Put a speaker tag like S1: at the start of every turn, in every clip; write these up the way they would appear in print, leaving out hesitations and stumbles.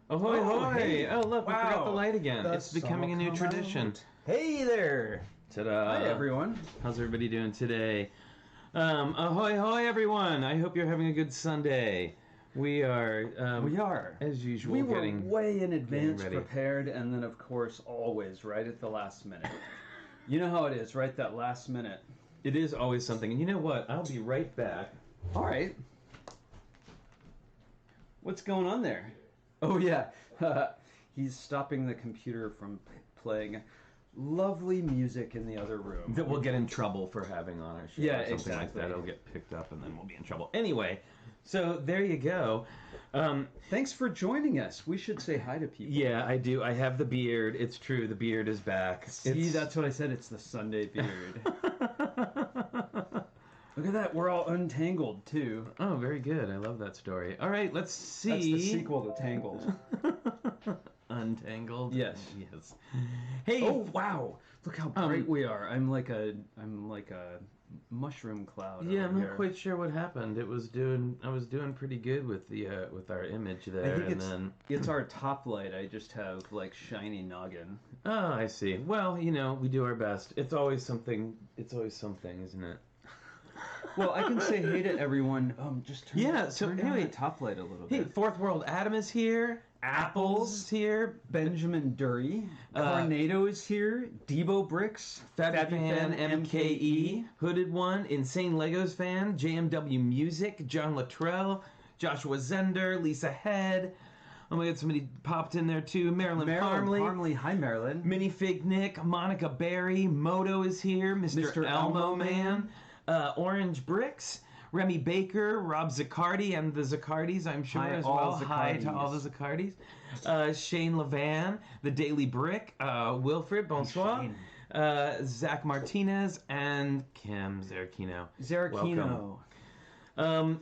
S1: Ahoy, hoy!
S2: Hey.
S1: Oh, look, we forgot the light again.
S2: That's
S1: It's becoming a new tradition.
S2: Hey there!
S1: Ta-da!
S2: Hi, everyone.
S1: How's everybody doing today? Ahoy, hoy, everyone! I hope you're having a good Sunday. We are, as usual,
S2: We were way in advance prepared, and then, of course, always right at the last minute. You know how it is, right? That last minute.
S1: It is always something. And you know what? I'll be right back.
S2: All right. What's going on there? Oh, yeah. He's stopping the computer from playing lovely music in the other room.
S1: That we'll get in trouble for having on our show.
S2: Yeah,
S1: or something
S2: exactly.
S1: like that. It'll get picked up and then we'll be in trouble. Anyway, so there you go.
S2: Thanks for joining us. We should say hi to people.
S1: Yeah, I do. I have the beard. It's true. The beard is back.
S2: See, that's what I said. It's the Sunday beard. Look at that. We're all untangled, too.
S1: Oh, very good. I love that story. All right, let's see.
S2: That's the sequel to Tangled.
S1: Untangled?
S2: Yes.
S1: Yes. Hey.
S2: Oh, wow. Look how bright we are. I'm like a mushroom cloud.
S1: Yeah, I'm
S2: here.
S1: not quite sure what happened. I was doing pretty good with the with our image there,
S2: I think it's our top light. I just have like shiny noggin.
S1: Oh, I see. Well, you know, we do our best. It's always something, isn't it?
S2: Well, I can say hey to everyone. Just turn down the top light a little bit.
S1: Hey, Fourth World Adam is here. Apples is here.
S2: Benjamin Dury. Tornado is here. TrickyBricks.
S1: Fan MKE. Hooded One. Insane Legos Fan. JMW Music. John Luttrell. Joshua Zender. Lisa Head. Oh my God, somebody popped in there too. Marilyn Parmley.
S2: Hi, Marilyn.
S1: Minifig Nick. Monica Berry. Moto is here. Mr. Elmo Man. Orange Bricks, Remy Baker, Rob Zaccardi, and the Zaccardis, I'm sure, as well. Hi to all the Zaccardis. Shane Levan, The Daily Brick, Wilfred, bonsoir. Zach Martinez, and Kim Zarachino.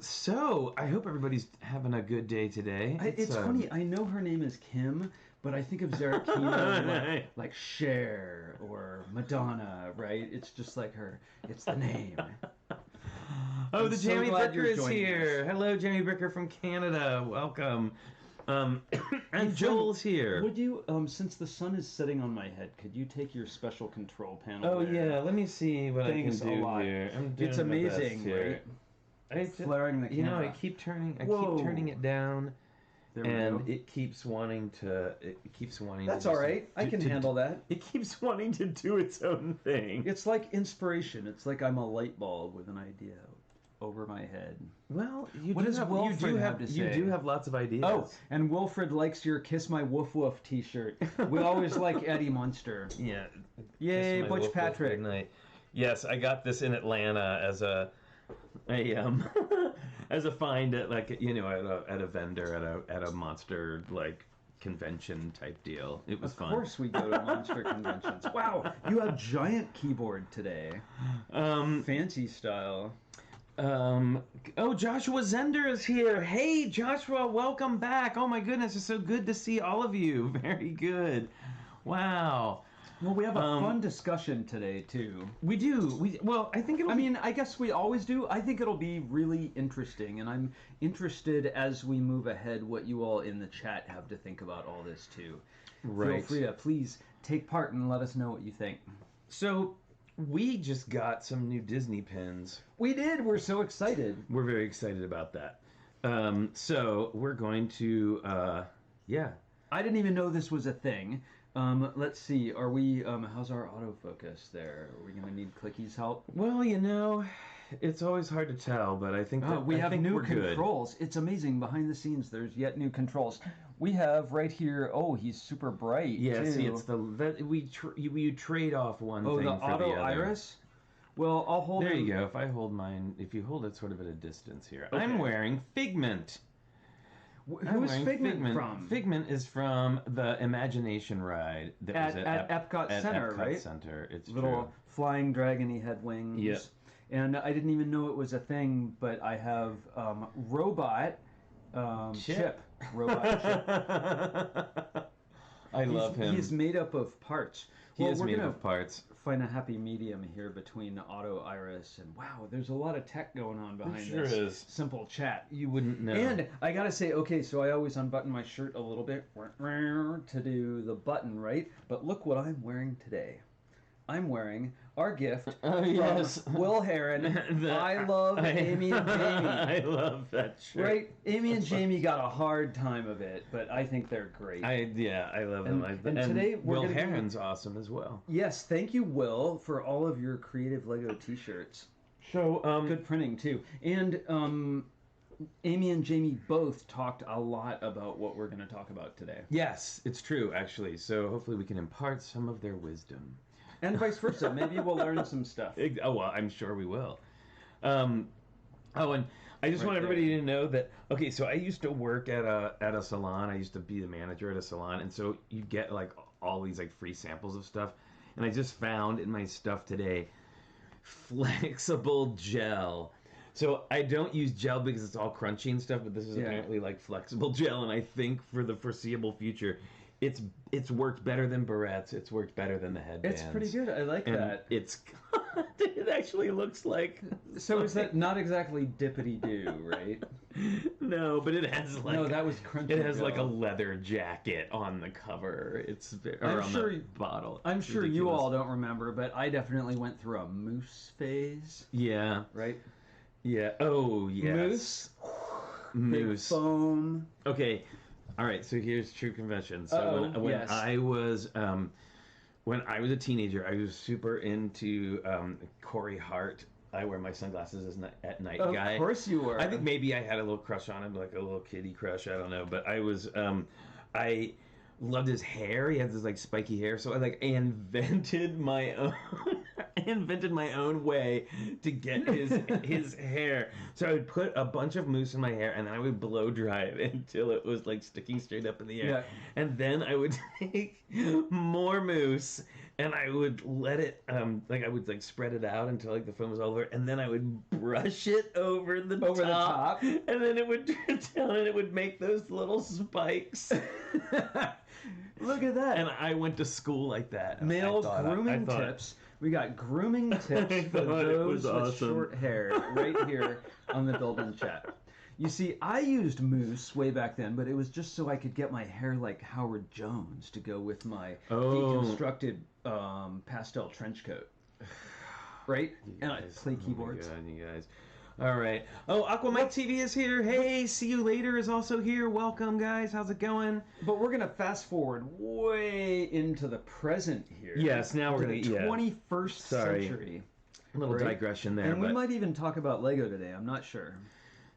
S1: So, I hope everybody's having a good day today.
S2: It's funny, I know her name is Kim, but I think of Zarachino like Cher or Madonna, right? It's just like her. It's the name.
S1: Oh, the Jamie Bricker is here. Hello, Jamie Bricker from Canada. Welcome. And Joel's here.
S2: Would you, since the sun is setting on my head, could you take your special control panel?
S1: Oh, yeah. Let me see what I can do here.
S2: It's amazing, right? Flaring the camera.
S1: You know, I keep turning it down. And it keeps wanting to.
S2: That's all right. I can handle that.
S1: It keeps wanting to do its own thing.
S2: It's like inspiration. It's like I'm a light bulb with an idea over my head.
S1: Well,
S2: you do have
S1: lots of ideas.
S2: Oh, and Wilfred likes your "Kiss My Woof Woof" T-shirt. We always like Eddie Munster.
S1: Yeah.
S2: Yay, Butch Patrick.
S1: Yes, I got this in Atlanta as a as a find at at a vendor at a monster convention type deal. It was fun.
S2: Of course we go to monster conventions. Wow, you have giant keyboard today. Fancy style.
S1: Oh, Joshua Zender is here. Hey, Joshua, welcome back. Oh my goodness, it's so good to see all of you. Very good. Wow.
S2: Well, we have a fun discussion today, too.
S1: We do.
S2: I guess we always do. I think it'll be really interesting, and I'm interested as we move ahead what you all in the chat have to think about all this, too.
S1: Right.
S2: Feel free to please take part and let us know what you think.
S1: So, we just got some new Disney pins.
S2: We did. We're so excited.
S1: We're very excited about that. So, we're going to,
S2: I didn't even know this was a thing. Let's see. Are we? How's our autofocus there? Are we going to need Clicky's help?
S1: Well, it's always hard to tell, but I think
S2: we have new controls. It's amazing. Behind the scenes, there's yet new controls. We have right here. Oh, he's super bright.
S1: Yeah.
S2: Too.
S1: See, it's we trade off one thing for the other.
S2: Oh, the auto iris. Well, I'll hold.
S1: There you go. If I hold mine, if you hold it sort of at a distance here, okay. I'm wearing Figment.
S2: Who is Figment from?
S1: Figment is from the Imagination ride that was
S2: at Epcot Center, right?
S1: Center. It's
S2: little
S1: true.
S2: Flying dragon-y head wings.
S1: Yep.
S2: And I didn't even know it was a thing, but I have Robot Chip. Robot Chip.
S1: I love him.
S2: He's made up of parts.
S1: He is made of parts.
S2: Find a happy medium here between Auto Iris and wow, there's a lot of tech going on behind
S1: Sure
S2: this
S1: is.
S2: simple chat.
S1: You wouldn't know.
S2: And I gotta say, okay, so I always unbutton my shirt a little bit to do the button, right? But look what I'm wearing today. I'm wearing our gift from Will Heron. I love Amy and Jamie.
S1: I love that shirt.
S2: Right? Amy and Jamie got a hard time of it, but I think they're great.
S1: I love them.
S2: And today
S1: Will Heron's awesome as well.
S2: Yes, thank you, Will, for all of your creative Lego t-shirts.
S1: So,
S2: good printing, too. And Amy and Jamie both talked a lot about what we're going to talk about today.
S1: Yes, it's true, actually. So hopefully we can impart some of their wisdom.
S2: And vice versa. Maybe we'll learn some stuff.
S1: Oh, well, I'm sure we will. And I just want everybody to know that, okay, so I used to work at a salon. I used to be the manager at a salon. And so you get, like, all these, like, free samples of stuff. And I just found in my stuff today flexible gel. So I don't use gel because it's all crunchy and stuff, but this is apparently, like, flexible gel. And I think for the foreseeable future, it's worked better than barrettes. It's worked better than the headbands.
S2: It's pretty good. I like that.
S1: It actually looks like.
S2: So is that not exactly dippity-doo, right?
S1: No, but it has like.
S2: No, that was crunchy.
S1: It has like a leather jacket on the cover. The bottle.
S2: I'm sure you all don't remember, but I definitely went through a mousse phase.
S1: Yeah.
S2: Right.
S1: Yeah. Oh yes. Mousse.
S2: Big foam.
S1: Okay. All right, so here's true confession. So when I was a teenager, I was super into Corey Hart. I wear my sunglasses at night guy.
S2: Of course you were.
S1: I think maybe I had a little crush on him, like a little kiddie crush. I don't know, but I was I loved his hair. He had this like spiky hair, so I invented my own way to get his hair. So I would put a bunch of mousse in my hair, and then I would blow dry it until it was like sticking straight up in the air. Yeah. And then I would take more mousse, and I would let it I would spread it out until the foam was all over, and then I would brush it over the top, and then it would turn down, and it would make those little spikes.
S2: Look at that.
S1: And I went to school like that.
S2: Male grooming tips. We got grooming tips for those with short hair right here on the built-in chat. You see, I used mousse way back then, but it was just so I could get my hair like Howard Jones to go with my deconstructed pastel trench coat. Right? And I play keyboards.
S1: Oh my God, you guys. All right. Oh, Aquamike TV is here. Hey, see you later is also here. Welcome, guys. How's it going?
S2: But we're gonna fast forward way into the present here.
S1: Yes, now we're gonna
S2: the 21st century.
S1: A little digression there.
S2: And we might even talk about Lego today. I'm not sure.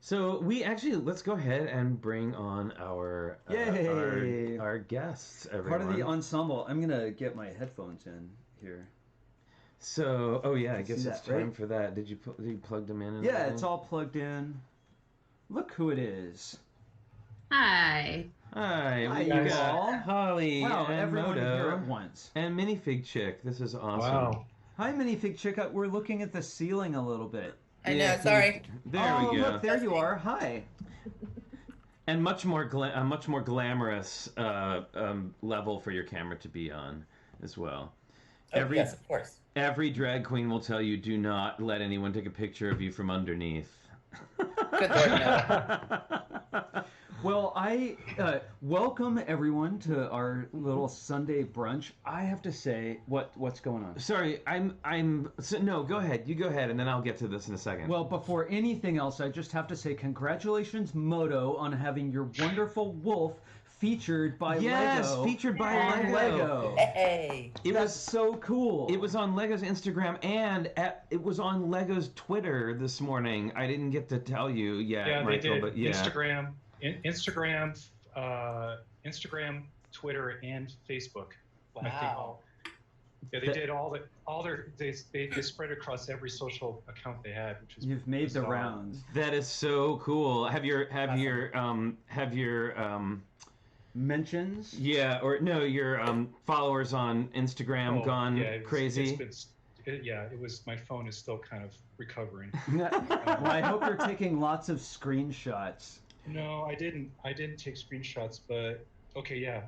S1: So let's go ahead and bring on our guests. Everyone.
S2: Part of the ensemble. I'm gonna get my headphones in here.
S1: So, I guess it's time for that. Did you plug them in?
S2: Yeah, it's all plugged in. Look who it is.
S3: Hi.
S1: Hi,
S2: you got
S1: Holly and
S2: everyone
S1: Moto
S2: here at once.
S1: And Minifig Chick. This is awesome.
S4: Wow.
S2: Hi, Minifig Chick. We're looking at the ceiling a little bit.
S3: I know, sorry.
S1: There we go.
S2: Look, there you are. Hi.
S1: And much more glamorous level for your camera to be on as well.
S3: Yes, of course.
S1: Every drag queen will tell you, do not let anyone take a picture of you from underneath.
S3: Good Lord, no.
S2: Well, I welcome everyone to our little Sunday brunch. I have to say, what's going on?
S1: Sorry, no, go ahead. You go ahead, and then I'll get to this in a second.
S2: Well, before anything else, I just have to say congratulations, Moto, on having your wonderful wolf featured by Lego.
S1: Yes, featured by
S2: Lego.
S3: Hey.
S2: That's so cool.
S1: It was on Lego's Instagram, and it was on Lego's Twitter this morning. I didn't get to tell you yet,
S4: Yeah,
S1: Michael,
S4: they did.
S1: but yeah.
S4: Instagram, Twitter, and Facebook.
S3: Wow.
S4: They did they spread across every social account they had, which is
S2: You've made the rounds.
S1: That is so cool. Have your
S2: mentions?
S1: Yeah, or no, your followers on Instagram gone crazy?
S4: It was. My phone is still kind of recovering.
S2: Well, I hope you're taking lots of screenshots.
S4: No, I didn't take screenshots, but okay, yeah.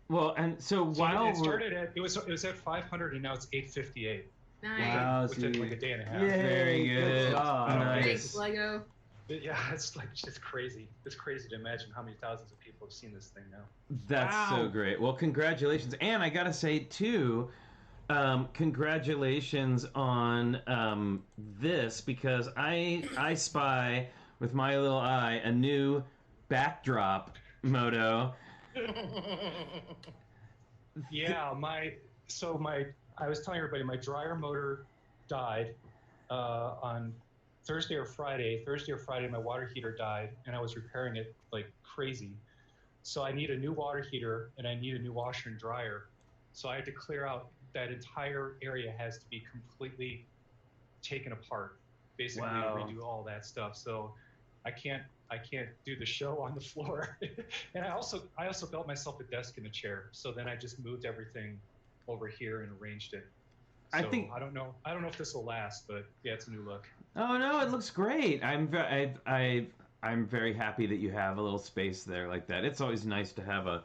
S1: Well, and so
S4: So
S1: while
S4: it started at it was at 500 and now it's 858
S5: Nice.
S4: within like a day and a half.
S2: Yay,
S1: Very good.
S2: job.
S1: Nice.
S5: Thanks, Lego.
S4: Yeah, it's like just crazy. It's crazy to imagine how many thousands of people have seen this thing now.
S1: That's
S2: Wow.
S1: so great. Well, congratulations. And I gotta say too, congratulations on this, because I spy with my little eye a new backdrop moto.
S4: Yeah, I was telling everybody my dryer motor died on Thursday or Friday. Thursday or Friday, my water heater died, and I was repairing it like crazy. So I need a new water heater, and I need a new washer and dryer. So I had to clear out that entire area. Has to be completely taken apart, basically.
S1: Wow.
S4: Redo all that stuff. So I can't do the show on the floor. And I also built myself a desk and a chair. So then I just moved everything over here and arranged it. So I don't know if this will last, but yeah, it's a new look.
S1: Oh no, it looks great. I'm very happy that you have a little space there like that. It's always nice to have a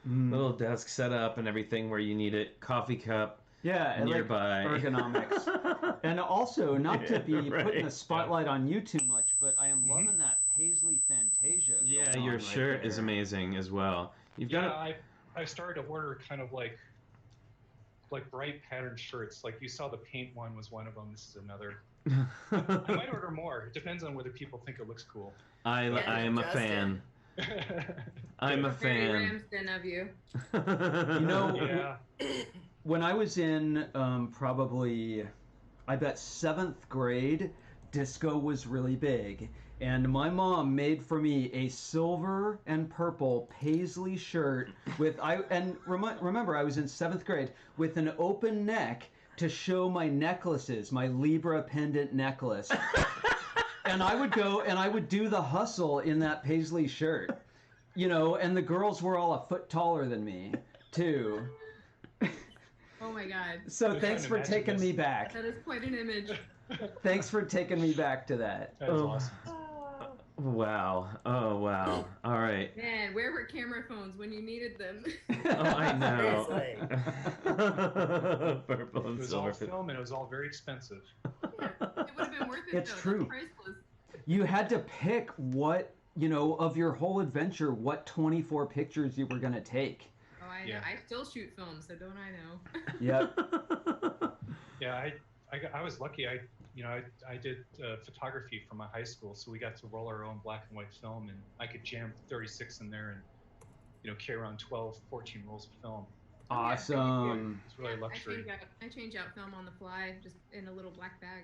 S1: little desk set up and everything where you need it. Coffee cup.
S2: Yeah, and
S1: nearby.
S2: like ergonomics. And also, not to be
S1: right.
S2: putting the spotlight on you too much, but I am loving that paisley fantasia.
S1: Yeah,
S2: going
S1: your
S2: on right
S1: shirt is
S2: there.
S1: amazing as well. You've got
S4: I started to order kind of like bright patterned shirts. Like you saw the paint one was one of them. This is another. I might order more. It depends on whether people think it looks cool.
S1: I am a fan. I'm a
S5: Very
S1: fan.
S5: Ramsden of you.
S2: You know,
S4: Yeah.
S2: when I was in probably, I bet 7th grade, disco was really big. And my mom made for me a silver and purple paisley shirt with remember I was in 7th grade with an open neck to show my necklaces, my Libra pendant necklace. And I would go and I would do the hustle in that paisley shirt. You know, and the girls were all a foot taller than me, too.
S5: Oh my god.
S2: So
S4: I'm
S2: thanks
S4: trying
S2: for
S4: to imagine
S2: taking
S4: this.
S2: me back.
S5: That is quite an image.
S2: Thanks for taking me back to that.
S4: That's awesome.
S1: Wow. Oh wow. All right.
S5: Man, where were camera phones when you needed them?
S1: Oh, I know.
S3: Seriously.
S1: Purple
S4: It
S1: and
S4: was all
S1: silver.
S4: film and it was all very expensive.
S5: It would have been worth it
S2: It's
S5: though.
S2: true.
S5: That's priceless.
S2: You had to pick what, you know, of your whole adventure, what 24 pictures you were going to take.
S5: Oh, I know.
S4: Yeah.
S5: I still shoot film, so don't I know?
S2: Yep.
S4: Yeah, I was lucky. I did photography from my high school, so we got to roll our own black and white film, and I could jam 36 in there and carry around 12, 14 rolls of film.
S2: Awesome.
S4: It's really a luxury.
S5: I change out film on the fly, just in a little black bag.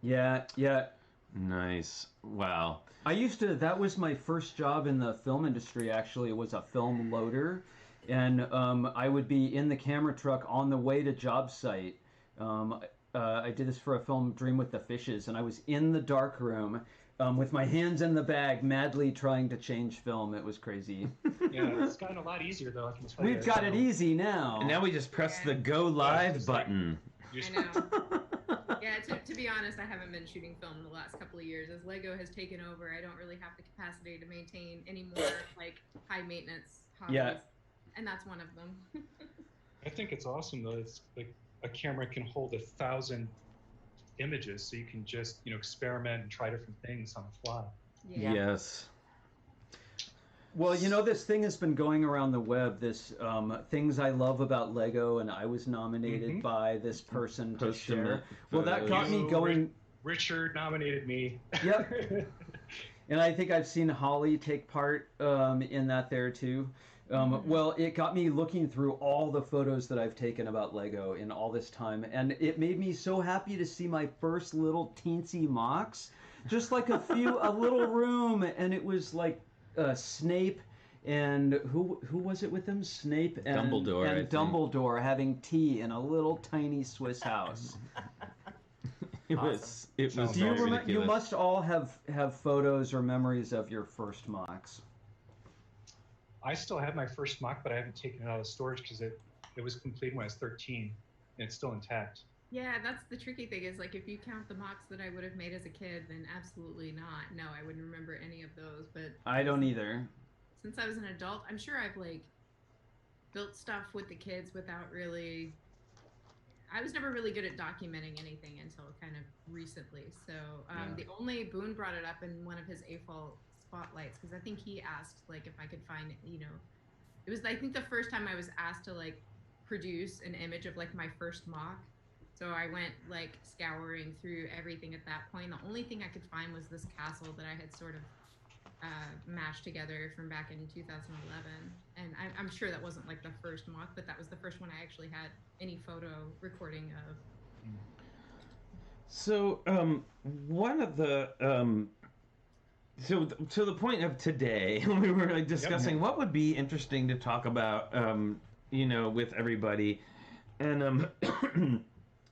S2: Yeah, yeah.
S1: Nice. Wow.
S2: That was my first job in the film industry, actually. It was a film loader. And I would be in the camera truck on the way to job site. I did this for a film, Dream with the Fishes, and I was in the dark room with my hands in the bag, madly trying to change film. It was crazy.
S4: Yeah, it's gotten a lot easier though. I can tell you.
S2: We've got it easy now.
S1: And now we just press the go live
S4: just like-
S1: button.
S4: Just-
S5: I know. Yeah, to be honest, I haven't been shooting film in the last couple of years. As Lego has taken over, I don't really have the capacity to maintain any more like high maintenance hobbies.
S2: Yeah.
S5: And that's one of them.
S4: I think it's awesome though. It's like a camera can hold 1,000 images, so you can just experiment and try different things on the fly.
S5: Yeah.
S1: Yes.
S2: Well, this thing has been going around the web, this things I love about Lego, and I was nominated by this person to
S1: Post them
S2: share.
S1: up.
S2: Well, that got me
S4: You,
S2: going.
S4: Richard nominated me.
S2: Yep. And I think I've seen Holly take part in that there too. Well, it got me looking through all the photos that I've taken about Lego in all this time, and it made me so happy to see my first little teensy MOCs. Just like a little room, and it was like Snape and who was it with them? Snape and
S1: Dumbledore, I think.
S2: Dumbledore having tea in a little tiny Swiss house.
S1: It was
S2: Do you
S1: very
S2: remember?
S1: ridiculous.
S2: You must all have photos or memories of your first MOCs.
S4: I still have my first mock, but I haven't taken it out of storage because it was complete when I was 13, and it's still intact.
S5: Yeah, that's the tricky thing is like if you count the MOCs that I would have made as a kid, then absolutely not. No, I wouldn't remember any of those. But
S2: I don't either.
S5: since I was an adult, I'm sure I've built stuff with the kids without really. I was never really good at documenting anything until kind of recently. So the only Boone brought it up in one of his AFOL spotlights because I think he asked like if I could find, it was I think the first time I was asked to like produce an image of like my first MOC. So I went like scouring through everything at that point. The only thing I could find was this castle that I had sort of mashed together from back in 2011. And I'm sure that wasn't like the first MOC, but that was the first one I actually had any photo recording of.
S1: So one of the so to the point of today, we were like discussing what would be interesting to talk about, with everybody, and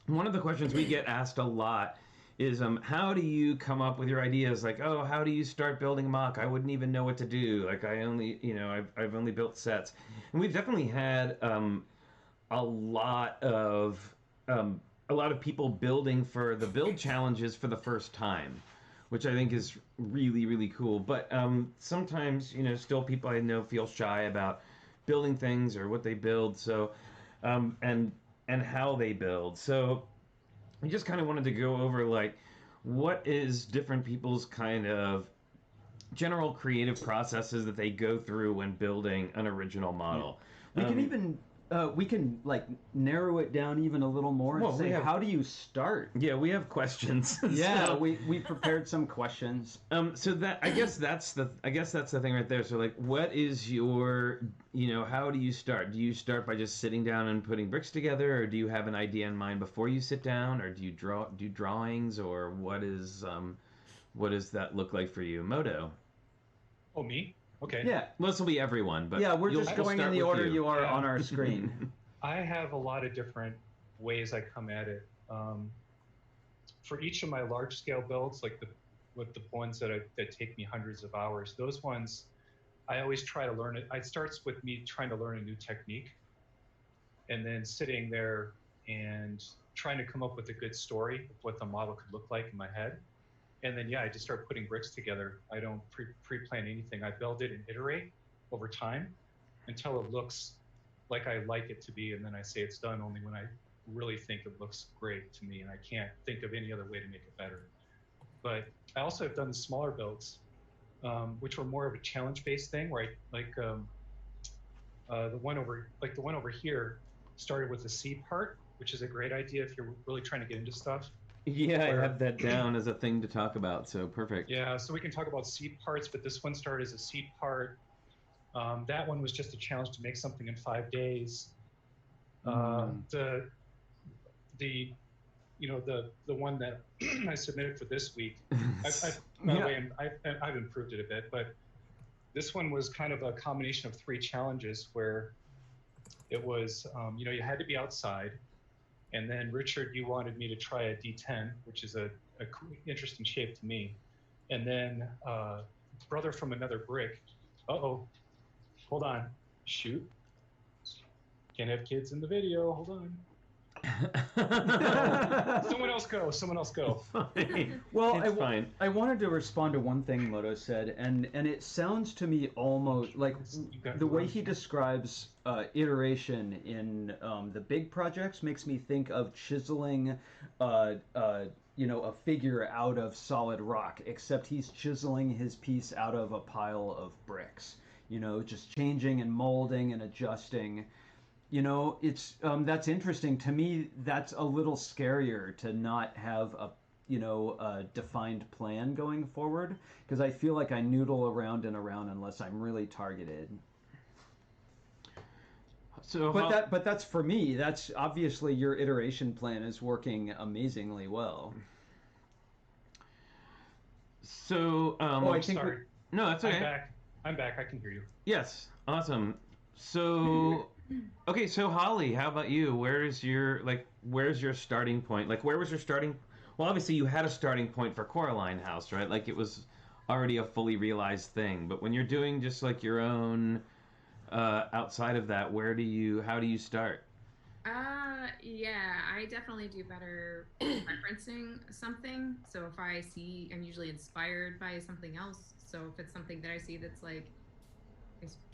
S1: one of the questions we get asked a lot is how do you come up with your ideas? Like, oh, how do you start building a MOC? I wouldn't even know what to do. Like, I only, I've only built sets, and we've definitely had a lot of people building for the build challenges for the first time, which I think is really, really cool. But sometimes, still people I know feel shy about building things or what they build. So, and how they build. So I just kind of wanted to go over like what is different people's kind of general creative processes that they go through when building an original model.
S2: We can like narrow it down even a little more and say, how do you start?
S1: Yeah, we have questions.
S2: Yeah, so, we prepared some questions.
S1: So that I guess that's the thing right there. So like, what is your, how do you start? Do you start by just sitting down and putting bricks together, or do you have an idea in mind before you sit down, or do you do drawings, or what does that look like for you, Moto?
S4: Oh, me? Okay.
S1: Yeah, well, this will be everyone, but
S2: yeah, we're just going in the order you are on our screen.
S4: I have a lot of different ways I come at it. For each of my large-scale builds, like the ones that take me hundreds of hours, those ones, I always try to learn it. It starts with me trying to learn a new technique, and then sitting there and trying to come up with a good story of what the model could look like in my head. And then, I just start putting bricks together. I don't pre-plan anything. I build it and iterate over time until it looks like I like it to be. And then I say it's done only when I really think it looks great to me. And I can't think of any other way to make it better. But I also have done the smaller builds, which were more of a challenge-based thing, where the one over here started with the seed part, which is a great idea if you're really trying to get into stuff.
S1: Yeah, I have that down as a thing to talk about, so perfect.
S4: Yeah, so we can talk about seed parts, but this one started as a seed part. That one was just a challenge to make something in 5 days. The one that I submitted for this week, I've improved it a bit, but this one was kind of a combination of 3 challenges where it was, you had to be outside. And then, Richard, you wanted me to try a D10, which is a interesting shape to me. And then, brother from another brick. Uh-oh. Hold on. Shoot. Can't have kids in the video. Hold on. Someone else go.
S1: Fine.
S2: Well,
S1: it's fine.
S2: I wanted to respond to one thing Moto said, and it sounds to me almost like the way he describes iteration in the big projects makes me think of chiseling a figure out of solid rock, except he's chiseling his piece out of a pile of bricks, just changing and molding and adjusting. It's that's interesting to me. That's a little scarier to not have a defined plan going forward, because I feel like I noodle around and around unless I'm really targeted. So, but that's for me. That's obviously your iteration plan is working amazingly well.
S1: So
S4: I think sorry.
S1: No, that's okay.
S4: I'm back. I can hear you.
S1: Yes, awesome. So. Okay, so Holly, how about you? Where's your starting point? Like, where was your starting? Well, obviously you had a starting point for Coraline House, right? Like, it was already a fully realized thing. But when you're doing just like your own outside of that, how do you start?
S5: Yeah, I definitely do better referencing something. So if I'm usually inspired by something else. So if it's something that I see that's like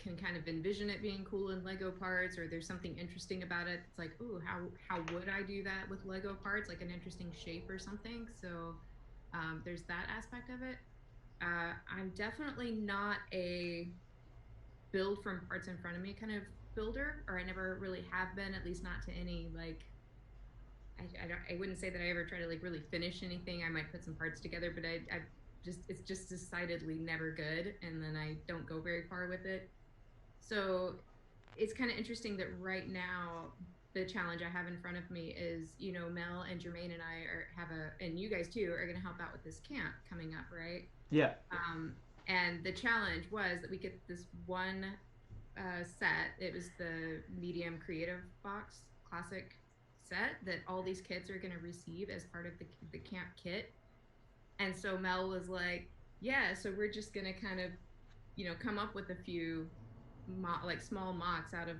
S5: can kind of envision it being cool in Lego parts, or there's something interesting about it. It's like, ooh, how would I do that with Lego parts, like an interesting shape or something. So there's that aspect of it. I'm definitely not a build from parts in front of me kind of builder, or I never really have been, at least not to any like, I wouldn't say that I ever try to like really finish anything. I might put some parts together, but it's just decidedly never good, and then I don't go very far with it. So it's kind of interesting that right now the challenge I have in front of me is, you know, Mel and Jermaine and I and you guys too are going to help out with this camp coming up, right?
S2: Yeah.
S5: And the challenge was that we get this one set. It was the medium creative box classic set that all these kids are going to receive as part of the camp kit. And so Mel was like, yeah, so we're just going to kind of, you know, come up with a few like small MOCs out of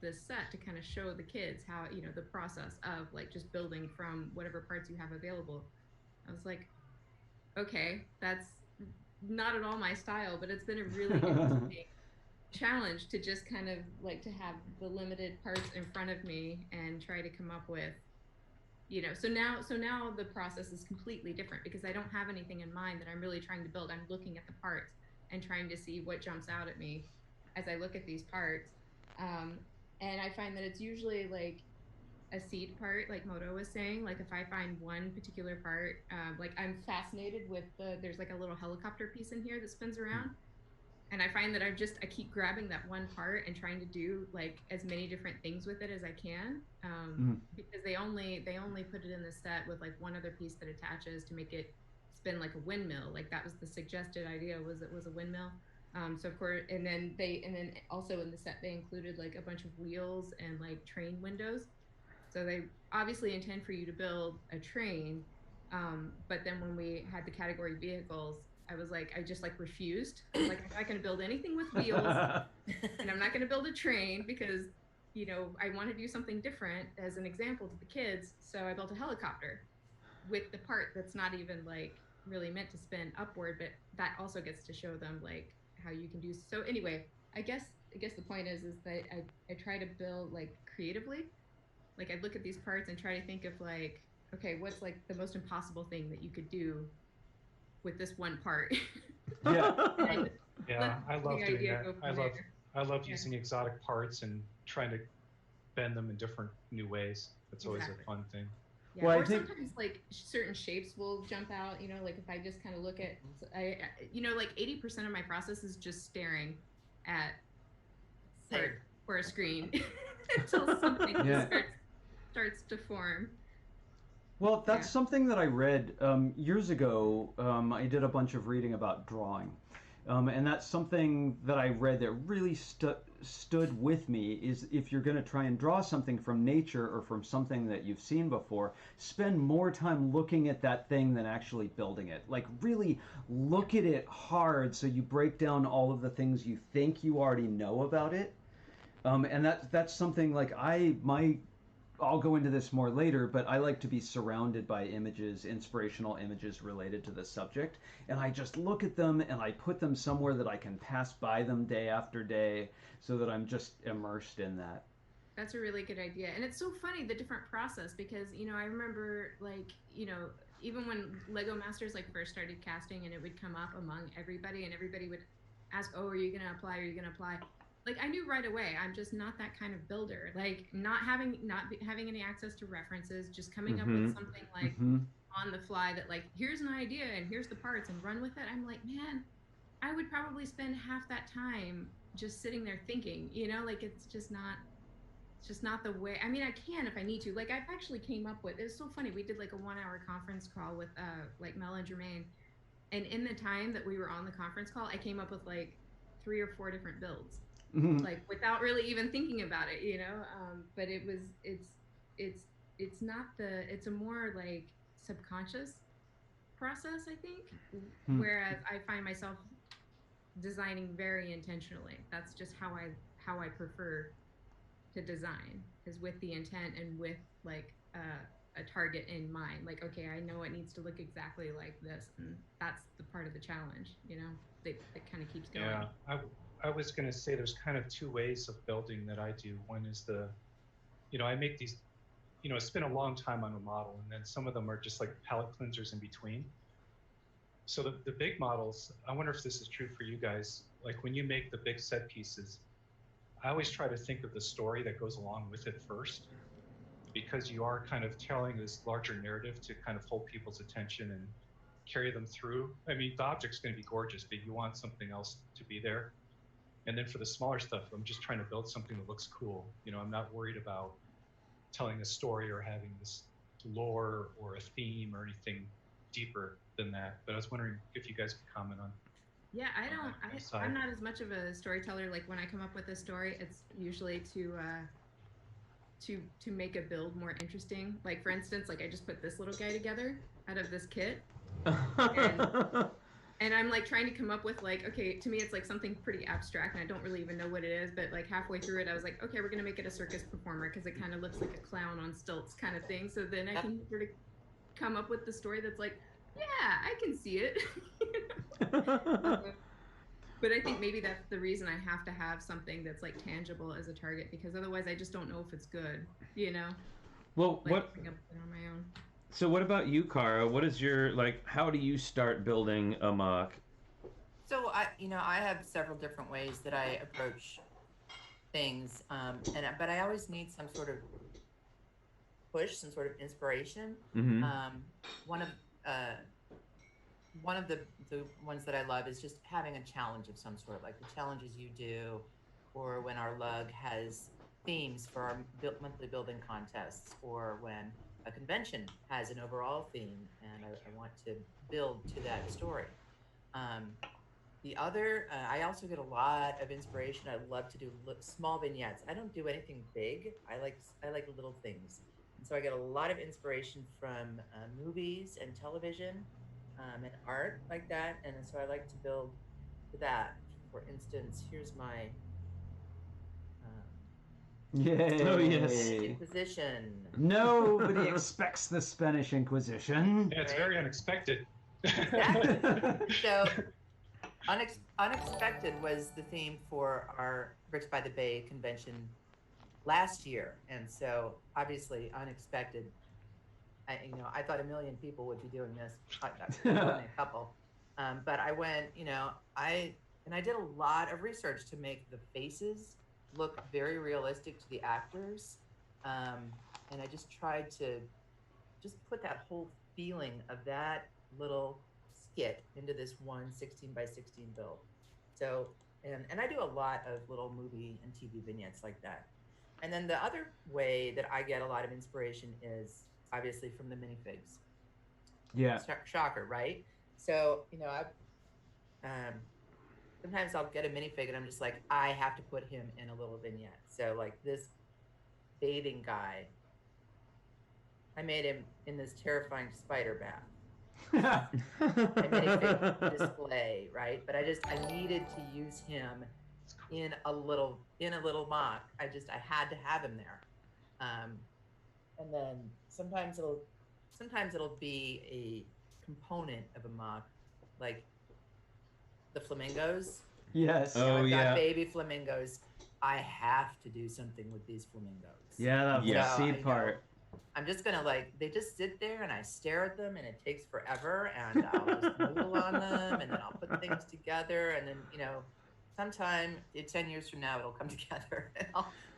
S5: this set to kind of show the kids how, you know, the process of like just building from whatever parts you have available. I was like, okay, that's not at all my style, but it's been a really interesting challenge to just kind of like to have the limited parts in front of me and try to come up with, you know, so now the process is completely different because I don't have anything in mind that I'm really trying to build. I'm looking at the parts and trying to see what jumps out at me as I look at these parts. And I find that it's usually like a seed part, like Moto was saying. Like if I find one particular part, like I'm fascinated with there's like a little helicopter piece in here that spins around. And I find that I keep grabbing that one part and trying to do like as many different things with it as I can, because they only put it in the set with like one other piece that attaches to make it spin like a windmill. Like that was the suggested idea, was it was a windmill. So of course, and then also in the set they included like a bunch of wheels and like train windows. So they obviously intend for you to build a train, but then when we had the category vehicles, I was like, I just like refused. I'm like, I'm not going to build anything with wheels, and I'm not going to build a train because, you know, I want to do something different as an example to the kids. So I built a helicopter with the part that's not even like really meant to spin upward, but that also gets to show them like how you can do. So anyway, I guess the point is that I try to build like creatively. Like I look at these parts and try to think of like, okay, what's like the most impossible thing that you could do with this one part?
S2: Yeah.
S4: Yeah, I love doing that. I love using exotic parts and trying to bend them in different new ways. That's always a fun thing.
S5: Yeah, well, or sometimes like certain shapes will jump out, you know, like if I just kind of look at, you know, like 80% of my process is just staring at or a screen until something starts to form.
S2: Well, that's something that I read years ago. I did a bunch of reading about drawing. And that's something that I read that really stood with me, is if you're going to try and draw something from nature or from something that you've seen before, spend more time looking at that thing than actually building it. Like really look at it hard so you break down all of the things you think you already know about it. And that's something like I'll go into this more later, but I like to be surrounded by images, inspirational images related to the subject. And I just look at them and I put them somewhere that I can pass by them day after day so that I'm just immersed in that.
S5: That's a really good idea. And it's so funny, the different process, because, you know, I remember like, you know, even when Lego Masters like first started casting and it would come up among everybody and everybody would ask, oh, are you going to apply? Are you going to apply? Like I knew right away, I'm just not that kind of builder. Like not having any access to references, just coming up with something like on the fly that like, here's an idea and here's the parts and run with it. I'm like, man, I would probably spend half that time just sitting there thinking, you know, like it's just not the way. I mean, I can if I need to. Like I've actually came up with, it was so funny. We did like a 1-hour conference call with like Mel and Jermaine. And in the time that we were on the conference call, I came up with like 3 or 4 different builds. Like without really even thinking about it, you know, but it's a more like subconscious process, I think, whereas I find myself designing very intentionally. That's just how I prefer to design, is with the intent and with like a target in mind. Like, okay, I know it needs to look exactly like this, and that's the part of the challenge, you know, that kind of keeps going.
S4: Yeah, I was going to say there's kind of two ways of building that I do. One is I make these, it's been a long time on a model, and then some of them are just like palette cleansers in between. So the big models, I wonder if this is true for you guys. Like when you make the big set pieces, I always try to think of the story that goes along with it first, because you are kind of telling this larger narrative to kind of hold people's attention and carry them through. I mean, the object's going to be gorgeous, but you want something else to be there. And then for the smaller stuff, I'm just trying to build something that looks cool. I'm not worried about telling a story or having this lore or a theme or anything deeper than that. But I was wondering if you guys could comment on.
S5: Yeah, I'm not as much of a storyteller. Like when I come up with a story, it's usually to make a build more interesting. Like for instance, like I just put this little guy together out of this kit. And I'm like trying to come up with like, okay, to me it's like something pretty abstract and I don't really even know what it is, but like halfway through it I was like, okay, we're gonna make it a circus performer because it kind of looks like a clown on stilts kind of thing. So then I can sort of come up with the story that's like, yeah, I can see it. But I think maybe that's the reason I have to have something that's like tangible as a target, because otherwise I just don't know if it's good,
S1: Well,
S5: like,
S1: what?
S5: On my own.
S1: So what about you, Cara? What is your, how do you start building a MOC?
S3: So I have several different ways that I approach things, but I always need some sort of push, some sort of inspiration.
S1: Mm-hmm.
S3: One of the ones that I love is just having a challenge of some sort, like the challenges you do, or when our lug has themes for our monthly building contests, or when a convention has an overall theme and I want to build to that story. I also get a lot of inspiration. I love to do small vignettes. I don't do anything big. I like little things. And so I get a lot of inspiration from movies and television and art like that. And so I like to build to that. For instance, here's my
S2: Yay.
S1: Oh, yes.
S3: Inquisition.
S2: Nobody expects the Spanish Inquisition.
S4: Yeah, it's very unexpected.
S3: Exactly. So, unexpected was the theme for our Bricks by the Bay convention last year, and so obviously unexpected. I thought 1 million people would be doing this. Only a couple, but I went. I did a lot of research to make the faces look very realistic to the actors, and I just tried to just put that whole feeling of that little skit into this one 16 by 16 build. So and I do a lot of little movie and TV vignettes like that. And then the other way that I get a lot of inspiration is obviously from the minifigs.
S2: Yeah.
S3: Shocker, right? So sometimes I'll get a minifig and I'm just like, I have to put him in a little vignette. So like this bathing guy, I made him in this terrifying spider bath. A minifig display, right? But I needed to use him in a little MOC. I had to have him there. And then sometimes it'll be a component of a MOC, like the flamingos.
S2: Yes.
S3: I've got baby flamingos. I have to do something with these flamingos.
S2: Yeah, that seed part.
S3: I'm just gonna they just sit there and I stare at them and it takes forever and I'll just noodle on them and then I'll put things together and then sometime 10 years from now it'll come together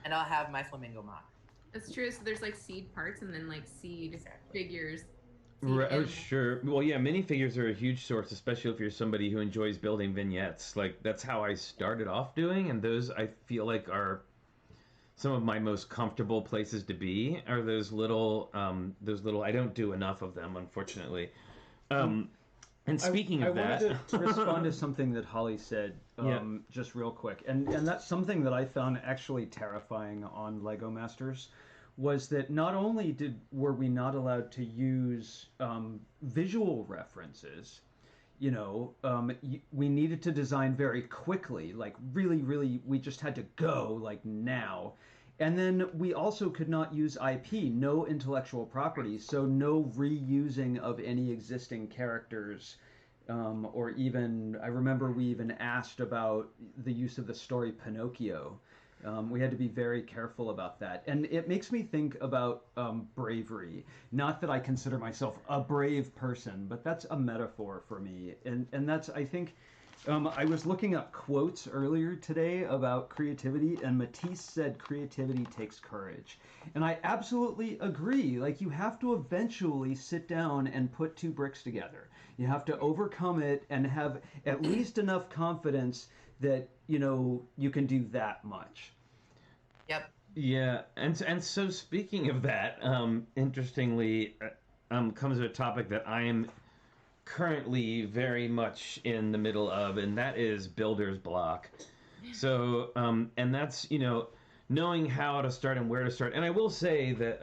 S3: and I'll have my flamingo MOC.
S5: That's true. So there's like seed parts and then like seed figures.
S1: Right, oh, sure. Well, yeah, minifigures are a huge source, especially if you're somebody who enjoys building vignettes. Like, that's how I started off doing, and those I feel like are some of my most comfortable places to be, are those little, I don't do enough of them, unfortunately. And speaking of that...
S2: I wanted to respond to something that Holly said, just real quick. And that's something that I found actually terrifying on Lego Masters, was that not only were we not allowed to use visual references, we needed to design very quickly, like really, we just had to go like now. And then we also could not use IP, no intellectual property, so no reusing of any existing characters. Or even, I remember we even asked about the use of the story Pinocchio. We had to be very careful about that. And it makes me think about bravery. Not that I consider myself a brave person, but that's a metaphor for me. And that's, I think, I was looking up quotes earlier today about creativity, and Matisse said creativity takes courage. And I absolutely agree. Like, you have to eventually sit down and put two bricks together. You have to overcome it and have at least enough confidence that, you know, you can do that much.
S3: Yep.
S1: Yeah, and so speaking of that, interestingly, comes a topic that I am currently very much in the middle of, and that is builder's block. So, and that's, you know, knowing how to start and where to start. And I will say that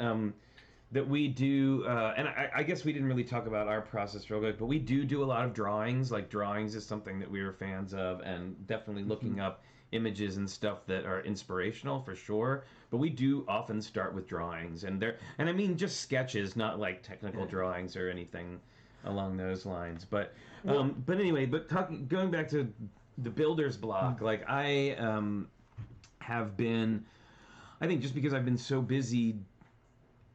S1: that we do, and I guess we didn't really talk about our process real quick, but we do a lot of drawings. Like, drawings is something that we were fans of, and definitely looking up images and stuff that are inspirational for sure. But we do often start with drawings, and I mean just sketches, not like technical drawings or anything along those lines. But anyway, going back to the builder's block, like I have been, I think just because I've been so busy,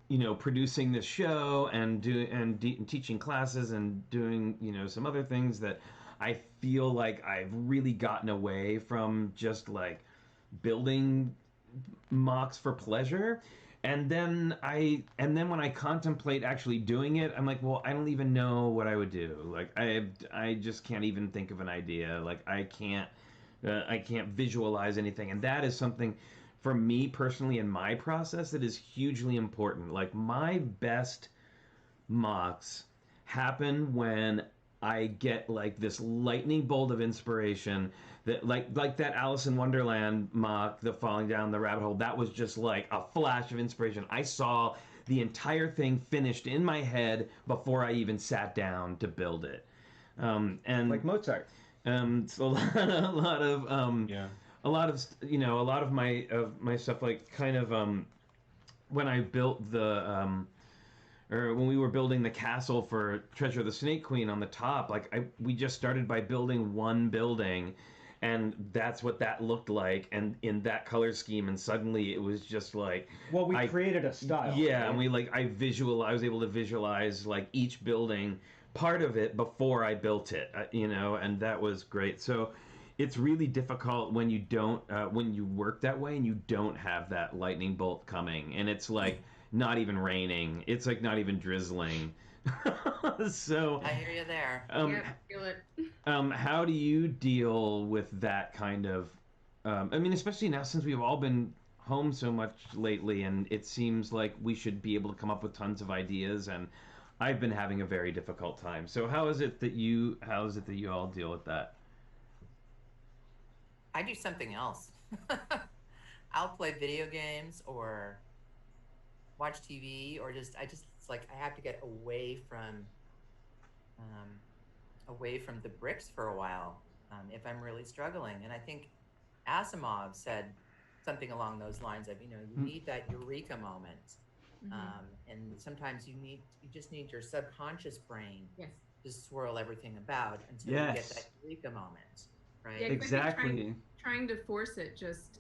S1: you know, producing this show and teaching classes and doing, you know, some other things, that I feel like I've really gotten away from just like building MOCs for pleasure. And then when I contemplate actually doing it, I'm like, well, I don't even know what I would do. Like, I just can't even think of an idea. Like, I can't visualize anything. And that is something for me personally in my process that is hugely important. Like, my best MOCs happen when I get like this lightning bolt of inspiration that like that Alice in Wonderland MOC, the falling down the rabbit hole, that was just like a flash of inspiration. I saw the entire thing finished in my head before I even sat down to build it. And
S2: like Mozart.
S1: It's a lot of my stuff, like kind of when I built the or when we were building the castle for Treasure of the Snake Queen on the top, like we just started by building one building, and that's what that looked like, and in that color scheme, and suddenly it was just like,
S2: well, we created a style.
S1: Yeah,
S2: right?
S1: and I was able to visualize like each building, part of it, before I built it, you know, and that was great. So it's really difficult when you don't when you work that way and you don't have that lightning bolt coming, and it's like not even raining. It's like not even drizzling. So
S3: I hear you there.
S5: Yeah, feel it.
S1: How do you deal with that kind of? I mean, especially now since we've all been home so much lately, and it seems like we should be able to come up with tons of ideas. And I've been having a very difficult time. So how is it that you all deal with that?
S3: I do something else. I'll play video games or watch TV, or it's like I have to get away from the bricks for a while if I'm really struggling. And I think Asimov said something along those lines of, you know, you need that eureka moment, and sometimes you just need your subconscious brain to swirl everything about until you get that eureka moment, right?
S5: Yeah,
S2: exactly.
S5: Trying to force it just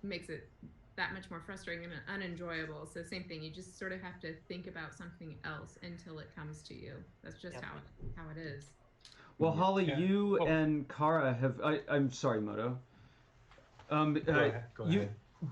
S5: makes it that much more frustrating and unenjoyable. So same thing, you just sort of have to think about something else until it comes to you. That's just how it is.
S2: Well, Holly, you and Kara have. I'm sorry, Moto.
S4: Go ahead.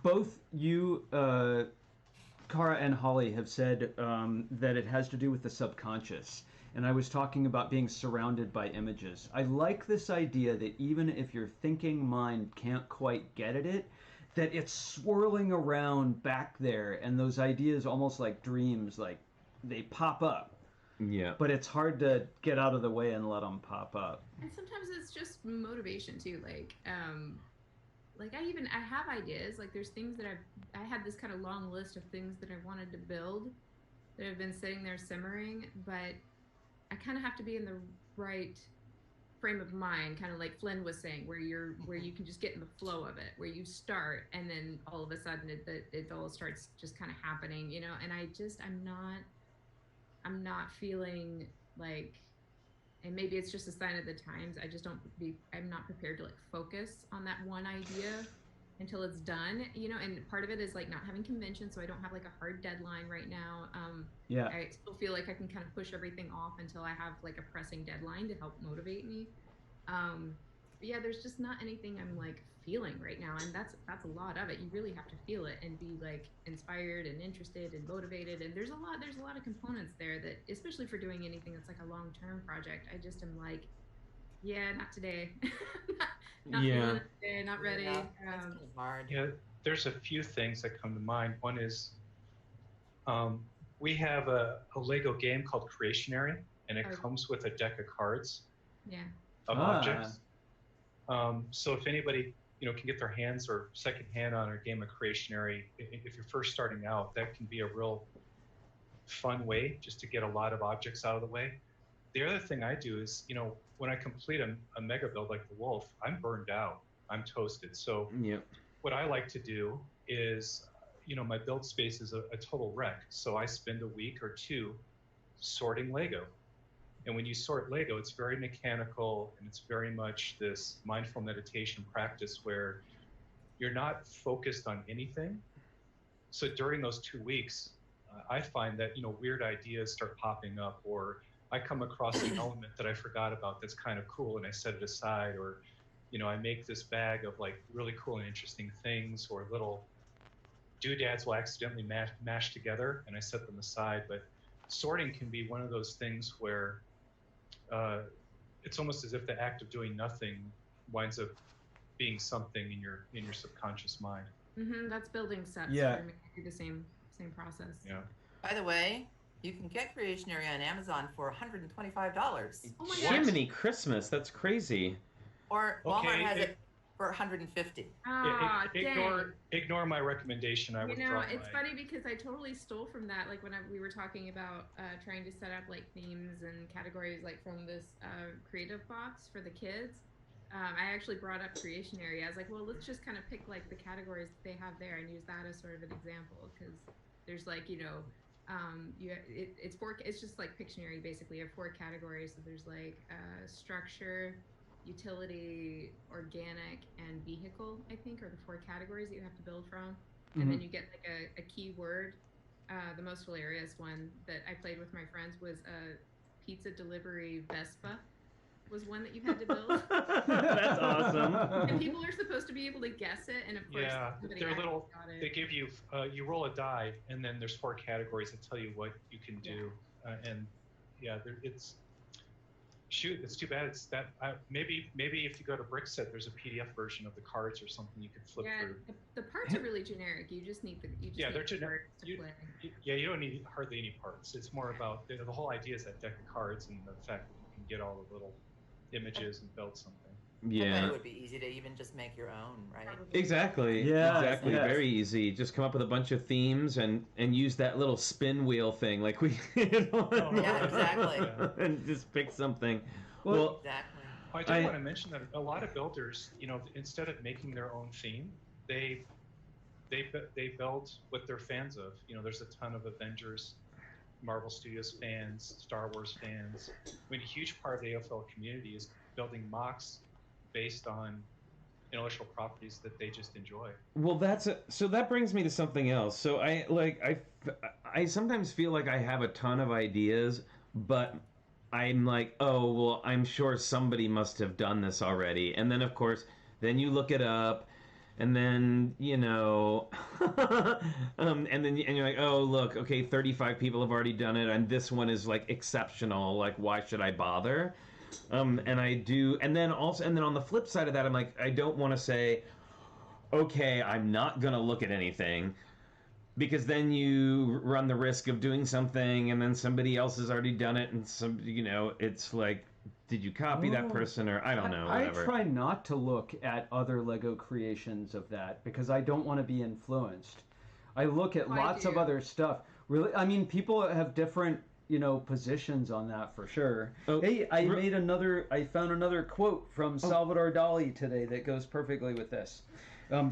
S2: Both you, Kara and Holly, have said that it has to do with the subconscious. And I was talking about being surrounded by images. I like this idea that even if your thinking mind can't quite get at it, that it's swirling around back there, and those ideas, almost like dreams, like they pop up.
S1: Yeah.
S2: But it's hard to get out of the way and let them pop up.
S5: And sometimes it's just motivation too. Like I have ideas. Like there's things that I had this kind of long list of things that I wanted to build that have been sitting there simmering, but I kind of have to be in the right frame of mind, kind of like Flynn was saying, where you can just get in the flow of it, where you start and then all of a sudden it all starts just kind of happening, you know. And I'm not feeling like, and maybe it's just a sign of the times, I'm not prepared to like focus on that one idea until it's done, you know. And part of it is like not having convention, so I don't have like a hard deadline right now. I still feel like I can kind of push everything off until I have like a pressing deadline to help motivate me. But yeah, there's just not anything I'm like feeling right now, and that's a lot of it. You really have to feel it and be like inspired and interested and motivated, and there's a lot of components there that, especially for doing anything that's like a long-term project, I just am like, yeah, not today. not feeling it today, not ready.
S3: Yeah, that's kind of hard.
S4: Yeah, there's a few things that come to mind. One is we have a Lego game called Creationary, and it comes with a deck of cards of objects. So if anybody can get their hands or second hand on a game of Creationary, if you're first starting out, that can be a real fun way just to get a lot of objects out of the way. The other thing I do is, when I complete a mega build like the Wolf, I'm burned out, I'm toasted. So what I like to do is, my build space is a total wreck. So I spend a week or two sorting Lego. And when you sort Lego, it's very mechanical, and it's very much this mindful meditation practice where you're not focused on anything. So during those 2 weeks, I find that, weird ideas start popping up, or I come across an element that I forgot about that's kind of cool, and I set it aside, or, I make this bag of like really cool and interesting things, or little doodads will accidentally mash together, and I set them aside. But sorting can be one of those things where it's almost as if the act of doing nothing winds up being something in your subconscious mind.
S5: That's building sets.
S2: Yeah.
S5: For me. I do the same process.
S4: Yeah.
S3: By the way, you can get Creationary on Amazon for $125.
S5: Oh my gosh.
S1: Jiminy Christmas, that's crazy.
S3: Or Walmart has it for $150.
S4: Ignore my recommendation. I withdraw.
S5: It's funny because I totally stole from that. Like when we were talking about trying to set up like themes and categories, like from this creative box for the kids. I actually brought up Creationary. I was like, well, let's just kind of pick like the categories that they have there and use that as sort of an example, because there's like it's just like Pictionary basically. You have 4 categories. So there's like structure, utility, organic, and vehicle, I think, are the 4 categories that you have to build from. And then you get like a keyword. The most hilarious one that I played with my friends was a pizza delivery Vespa was one that you had to build.
S1: That's awesome.
S5: And people are supposed to be able to guess it, and of course
S4: they're little. They give you you roll a die, and then there's 4 categories that tell you what you can do. It's too bad. It's that maybe if you go to Brickset, there's a PDF version of the cards or something you could flip through.
S5: The parts are really generic. You just need
S4: they're generic. You don't need hardly any parts. It's more about the whole idea is that deck of cards and the fact that you can get all the little images and build something.
S3: I bet it would be easy to even just make your own, right?
S1: Exactly.
S2: Yeah,
S1: exactly.
S2: yes.
S1: Very easy. Just come up with a bunch of themes and use that little spin wheel thing, like we.
S3: Yeah, exactly.
S1: And just pick something.
S3: Well, exactly.
S4: I do want to mention that a lot of builders, instead of making their own theme, they build what they're fans of. There's a ton of Avengers, Marvel Studios fans, Star Wars fans. I mean, a huge part of the AFL community is building MOCs based on intellectual properties that they just enjoy.
S1: Well, so that brings me to something else. So I sometimes feel like I have a ton of ideas, but I'm like, oh, well, I'm sure somebody must have done this already. And then, of course, then you look it up, and then, and you're like, oh, look, okay, 35 people have already done it, and this one is, like, exceptional. Like, why should I bother? And I do, and then on the flip side of that, I'm like, I don't want to say, okay, I'm not going to look at anything, because then you run the risk of doing something, and then somebody else has already done it, and it's like, did you copy that person, or I don't know, whatever.
S2: I try not to look at other Lego creations of that, because I don't want to be influenced. I look at lots of other stuff. Really, I mean, people have different positions on that for sure.
S1: Oh,
S2: hey, I found another quote from Salvador Dali today that goes perfectly with this.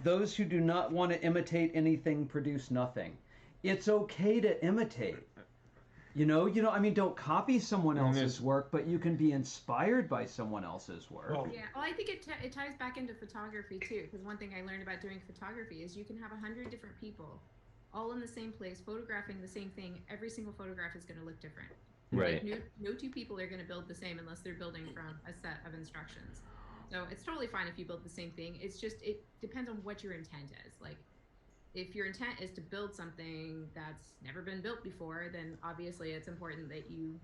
S2: Those who do not want to imitate anything produce nothing. It's okay to imitate. Don't copy someone else's work, but you can be inspired by someone else's work.
S5: Well, I think it ties back into photography too, because one thing I learned about doing photography is you can have 100 different people all in the same place photographing the same thing. Every single photograph is going to look different.
S1: Right.
S5: Like no two people are going to build the same unless they're building from a set of instructions. So it's totally fine if you build the same thing. It's just, it depends on what your intent is. Like, if your intent is to build something that's never been built before, then obviously it's important that you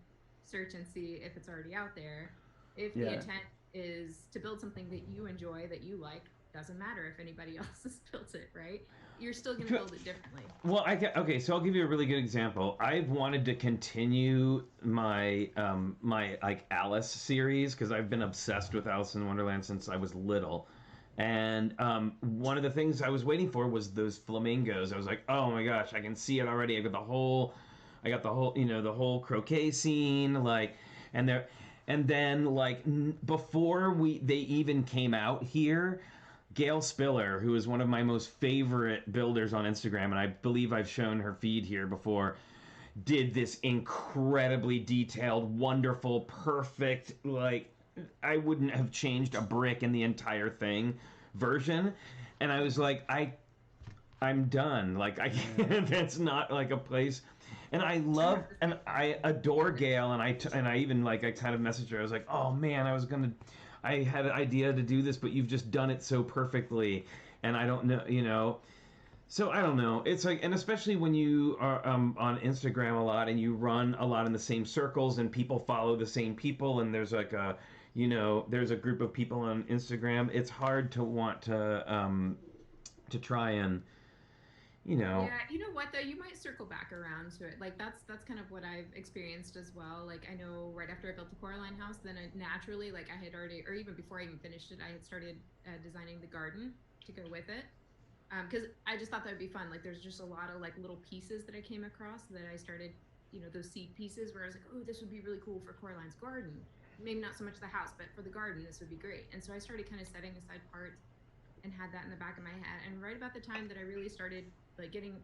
S5: search and see if it's already out there. If the intent is to build something that you enjoy, that you like, doesn't matter if anybody else has built it, right? You're still going to build it differently.
S1: Well, okay, so I'll give you a really good example. I've wanted to continue my my Alice series because I've been obsessed with Alice in Wonderland since I was little. And one of the things I was waiting for was those flamingos. I was like, oh my gosh, I can see it already. I got the whole, the whole croquet scene, and then before they even came out here, Gail Spiller, who is one of my most favorite builders on Instagram, and I believe I've shown her feed here before, did this incredibly detailed, wonderful, perfect, I wouldn't have changed a brick in the entire thing version. And I was like, I'm done. I can't, that's not a place. And I adore Gail, and I even I kind of messaged her. I was like, oh man, I had an idea to do this, but you've just done it so perfectly. And I don't know, so I don't know. It's and especially when you are on Instagram a lot and you run a lot in the same circles and people follow the same people, and there's there's a group of people on Instagram, it's hard to want to try and,
S5: Yeah, you know what though? You might circle back around to it. That's kind of what I've experienced as well. I know right after I built the Coraline house, then naturally, I had already, or even before I even finished it, I had started designing the garden to go with it. Because I just thought that would be fun. There's just a lot of little pieces that I came across that I started, those seed pieces where I was like, oh, this would be really cool for Coraline's garden. Maybe not so much the house, but for the garden, this would be great. And so I started kind of setting aside parts and had that in the back of my head. And right about the time that I really started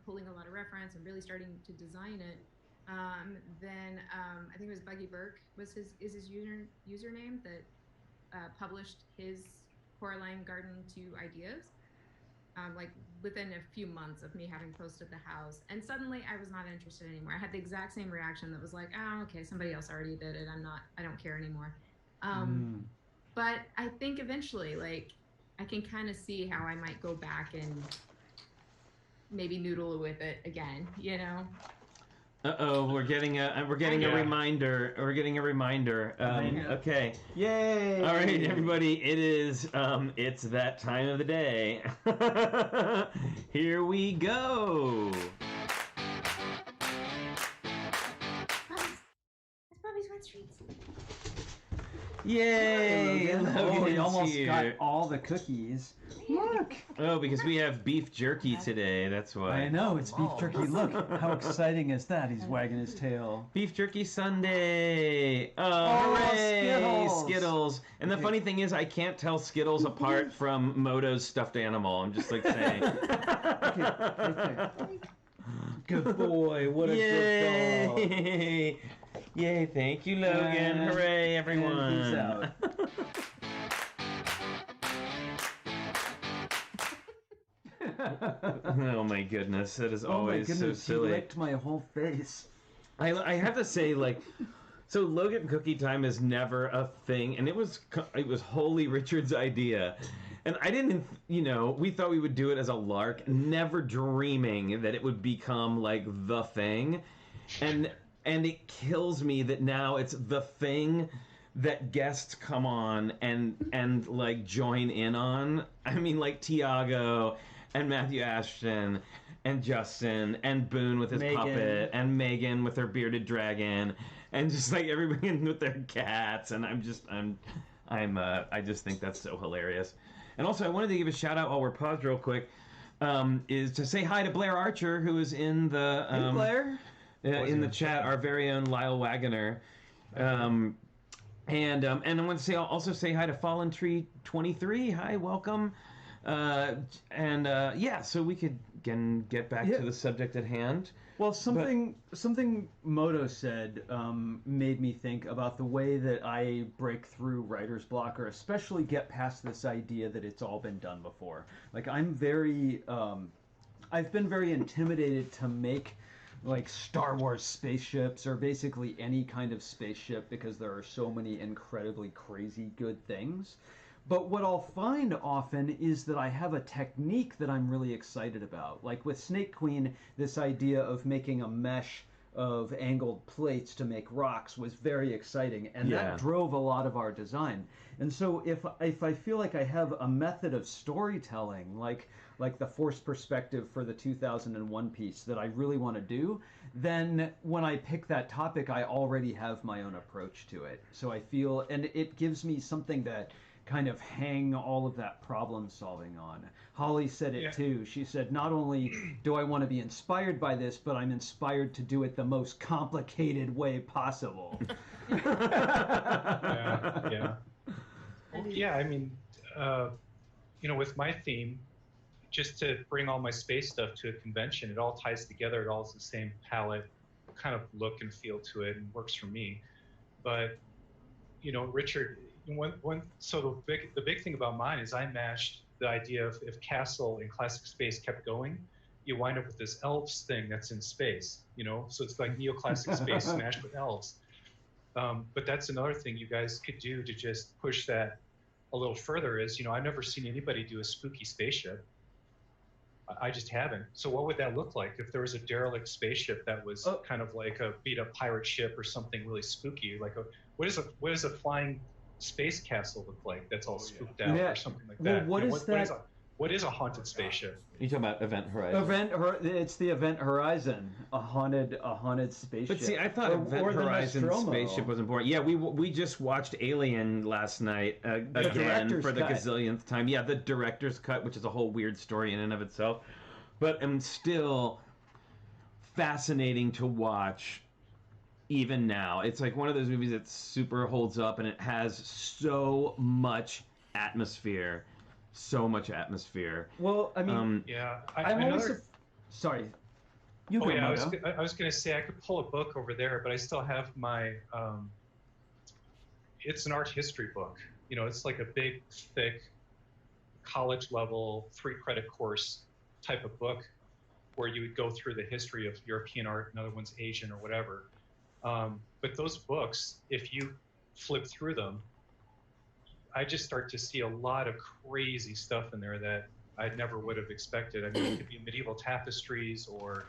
S5: pulling a lot of reference and really starting to design it, then I think it was Buggy Burke was his username that published his Coraline Garden 2 ideas. Within a few months of me having posted the house, and suddenly I was not interested anymore. I had the exact same reaction that was like, oh, okay, somebody else already did it. I don't care anymore. But I think eventually, I can kind of see how I might go back and maybe noodle with it again,
S1: Uh-oh, we're getting a reminder. We're getting a reminder. Okay.
S2: Yay!
S1: All right, everybody. It is it's that time of the day. Here we go.
S5: It's Bobby's Wet Streets.
S1: Yay!
S2: We almost got all the cookies. Look!
S1: Oh, because we have beef jerky today, that's why.
S2: I know, it's beef jerky. Look, how exciting is that? He's wagging his tail.
S1: Beef jerky Sunday! Oh, hooray! Skittles! And the funny thing is, I can't tell Skittles apart from Moto's stuffed animal. I'm just saying.
S2: Okay. Good boy, what a good dog.
S1: Yay, thank you, Logan. Hooray, everyone.
S2: And peace out.
S1: Oh my goodness, that is always so silly.
S2: He licked my whole face.
S1: I have to say, so Logan Cookie Time is never a thing, and it was wholly Richard's idea. And I didn't, we thought we would do it as a lark, never dreaming that it would become the thing. And it kills me that now it's the thing that guests come on and join in on. I mean, Tiago and Matthew Ashton and Justin and Boone with his puppet and Megan with her bearded dragon and just everybody with their cats. And I just think that's so hilarious. And also, I wanted to give a shout out while we're paused real quick, is to say hi to Blair Archer, who is in the
S2: hey, Blair.
S1: in the chat, our very own Lyle Wagoner. And I want to also say hi to Fallen Tree 23. Hi, welcome. So we could get back to the subject at hand.
S2: Well, something Moto said made me think about the way that I break through writer's block, or especially get past this idea that it's all been done before. Like, I've been very intimidated to make like Star Wars spaceships, or basically any kind of spaceship, because there are so many incredibly crazy good things. But what I'll find often is that I have a technique that I'm really excited about. Like with Snake Queen, this idea of making a mesh of angled plates to make rocks was very exciting, and that drove a lot of our design. And so if I feel like I have a method of storytelling, like the forced perspective for the 2001 piece that I really want to do, then when I pick that topic, I already have my own approach to it. So I feel, and it gives me something that kind of hang all of that problem solving on. Holly said it too. She said, not only do I want to be inspired by this, but I'm inspired to do it the most complicated way possible.
S4: I mean, with my theme, just to bring all my space stuff to a convention, it all ties together. It all has the same palette kind of look and feel to it, and works for me. But, Richard, so the big thing about mine is I mashed the idea of if Castle in classic space kept going, you wind up with this elves thing that's in space, so it's like neoclassic space smashed with elves. But that's another thing you guys could do to just push that a little further is, I've never seen anybody do a spooky spaceship. I just haven't. So what would that look like if there was a derelict spaceship that was kind of like a beat up pirate ship or something really spooky? Like what does a flying space castle look like that's all spooked out or something like that?
S2: Well,
S4: what is a haunted spaceship?
S1: You're talking about Event Horizon.
S2: It's the Event Horizon, a haunted spaceship.
S1: But see, I thought Event Horizon spaceship was important. Yeah, we just watched Alien last night again for the gazillionth time. Yeah, the director's cut, which is a whole weird story in and of itself. But I'm still fascinating to watch. Even now, it's like one of those movies that super holds up, and it has so much atmosphere.
S2: Well, I mean, sorry. You go,
S4: I was going to say I could pull a book over there, but I still have my. It's an art history book. It's like a big, thick, college level 3-credit course type of book, where you would go through the history of European art, another one's Asian or whatever. But those books, if you flip through them, I just start to see a lot of crazy stuff in there that I never would have expected. I mean, it could be medieval tapestries or,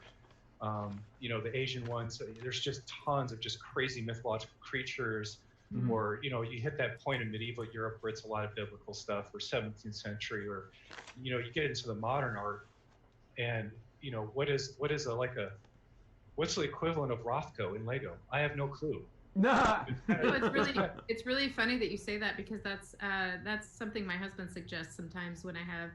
S4: the Asian ones. There's just tons of just crazy mythological creatures. Mm-hmm. Or, you hit that point in medieval Europe where it's a lot of biblical stuff, or 17th century, or, you get into the modern art, and, what's the equivalent of Rothko in Lego? I have no clue.
S2: Nah.
S5: It's really funny that you say that, because that's something my husband suggests sometimes when I have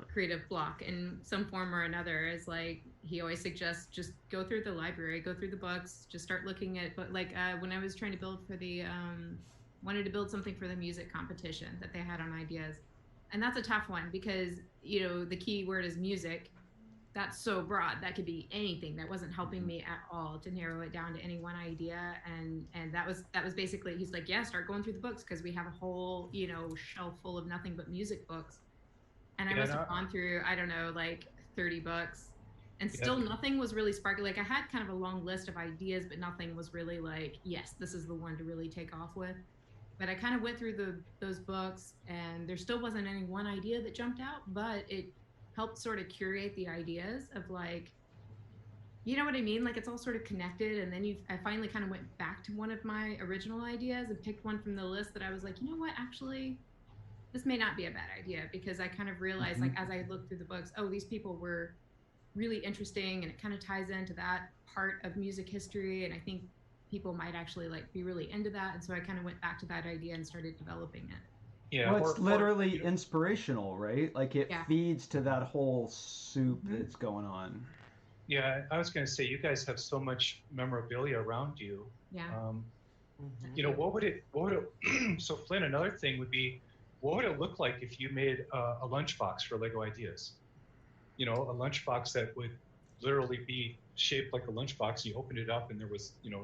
S5: creative block in some form or another. Is like, he always suggests just go through the library, go through the books, just start looking at. But like when I was trying to build for the wanted to build something for the music competition that they had on ideas, and that's a tough one because the key word is music. That's so broad. That could be anything. That wasn't helping me at all to narrow it down to any one idea. And that was basically, he's like, yeah, start going through the books, because we have a whole, shelf full of nothing but music books. And I must have gone through, I don't know, like 30 books, and still nothing was really sparkly. Like, I had kind of a long list of ideas, but nothing was really like, yes, this is the one to really take off with. But I kind of went through those books, and there still wasn't any one idea that jumped out, but it helped sort of curate the ideas of, like, you know what I mean? Like, it's all sort of connected. And then I finally kind of went back to one of my original ideas and picked one from the list that I was like, you know what, actually, this may not be a bad idea, because I kind of realized, like, as I looked through the books, oh, these people were really interesting, and it kind of ties into that part of music history. And I think people might actually, like, be really into that. And so I kind of went back to that idea and started developing it.
S2: Yeah, well, it's literally inspirational, right? Like, it feeds to that whole soup that's going on.
S4: Yeah, I was going to say, you guys have so much memorabilia around you.
S5: Yeah.
S4: You know, what would it so Flynn, another thing would be, what would it look like if you made a lunchbox for Lego Ideas? You know, a lunchbox that would literally be shaped like a lunchbox. You opened it up and there was, you know,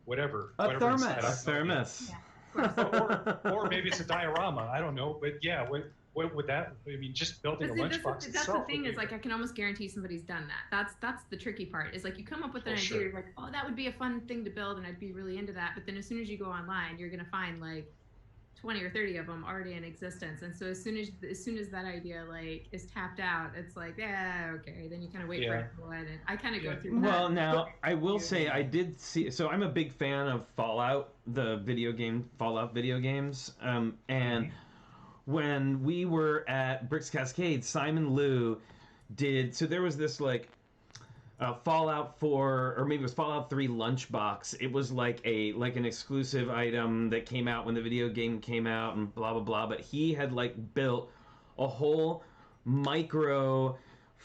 S4: whatever.
S2: A thermos.
S1: A thermos.
S5: Yeah.
S4: or maybe it's a diorama. I don't know, but yeah, what would that? I mean, just building a lunchbox.
S5: That's the thing, is like, I can almost guarantee somebody's done that. That's the tricky part. Is like, you come up with an idea, you're like, oh, that would be a fun thing to build, and I'd be really into that. But then as soon as you go online, you're gonna find like 20 or 30 of them already in existence. And so as soon as that idea like is tapped out, it's like, yeah, okay. Then you kind of wait for it to go in, and I kind of go through that.
S1: Well, now I will say I did see. So I'm a big fan of Fallout, the Fallout video games, and. When we were at Bricks Cascade, Simon Liu did. So there was this like Fallout 4, or maybe it was Fallout 3 lunchbox. It was like an exclusive item that came out when the video game came out, and blah blah blah. But he had like built a whole micro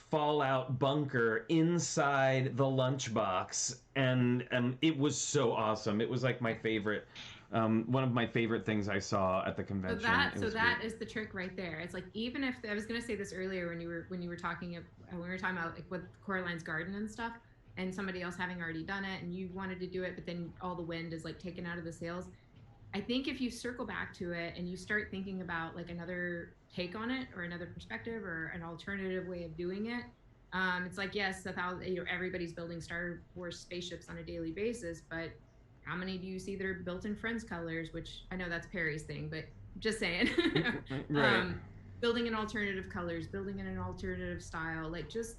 S1: Fallout bunker inside the lunchbox, and it was so awesome. It was like my favorite. One of my favorite things I saw at the convention.
S5: So that is the trick right there. It's like, even if I was going to say this earlier when we were talking about like with Coraline's garden and stuff, and somebody else having already done it, and you wanted to do it, but then all the wind is like taken out of the sails. I think if you circle back to it and you start thinking about like another take on it, or another perspective, or an alternative way of doing it, it's like, yes, everybody's building Star Wars spaceships on a daily basis, but how many do you see that are built in Friends colors? Which I know that's Perry's thing, but just saying.
S1: Right.
S5: Building in alternative colors, building in an alternative style, like just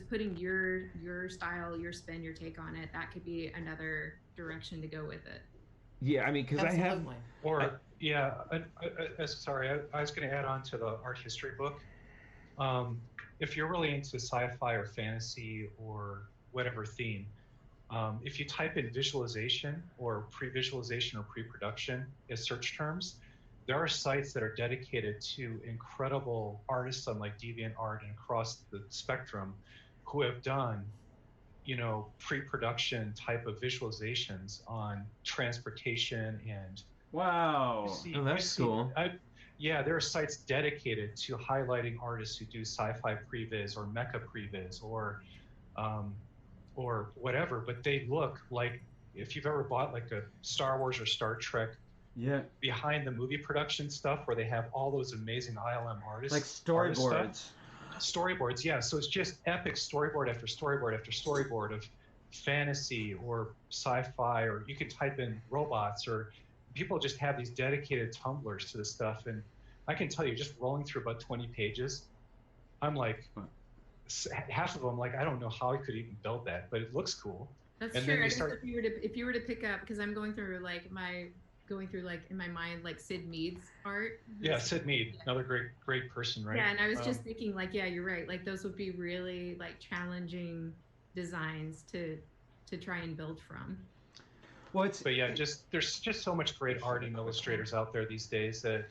S5: putting your style, your spin, your take on it. That could be another direction to go with it.
S1: Yeah, I mean, because I have.
S4: Sorry, I was going to add on to the art history book. If you're really into sci-fi or fantasy or whatever theme, if you type in visualization or pre-visualization or pre-production as search terms, there are sites that are dedicated to incredible artists on like DeviantArt and across the spectrum who have done, you know, pre-production type of visualizations on transportation and.
S2: Wow.
S1: That's cool.
S4: Yeah, there are sites dedicated to highlighting artists who do sci-fi previs or mecha previs or whatever, but they look like, if you've ever bought like a Star Wars or Star Trek behind the movie production stuff where they have all those amazing ILM artists.
S2: Like storyboards.
S4: Storyboards, yeah. So it's just epic storyboard after storyboard after storyboard of fantasy or sci-fi, or you can type in robots, or people just have these dedicated tumblers to this stuff. And I can tell you, just rolling through about 20 pages, I'm like, half of them, like, I don't know how I could even build that, but it looks cool.
S5: That's
S4: and
S5: true.
S4: Then
S5: I guess if you were to pick up, because I'm going through like in my mind like Sid Mead's art.
S4: Yeah, Sid Mead, another great person, right?
S5: Yeah, and I was just thinking like, yeah, you're right. Like those would be really like challenging designs to try and build from.
S4: But yeah, there's just so much great art and illustrators out there these days that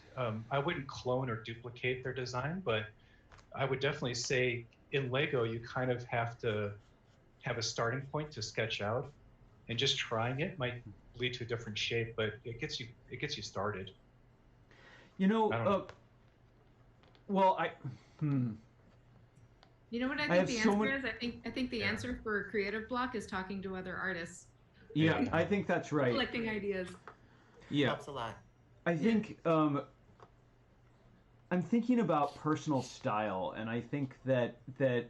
S4: I wouldn't clone or duplicate their design, but I would definitely say in Lego, you kind of have to have a starting point to sketch out, and just trying it might lead to a different shape, but it gets you started.
S2: You know,
S5: You know what I think the answer is? I think the answer for a creative block is talking to other artists.
S2: Yeah, I think that's right.
S5: Collecting ideas.
S1: Yeah.
S3: Helps a lot.
S2: I think I'm thinking about personal style, and I think that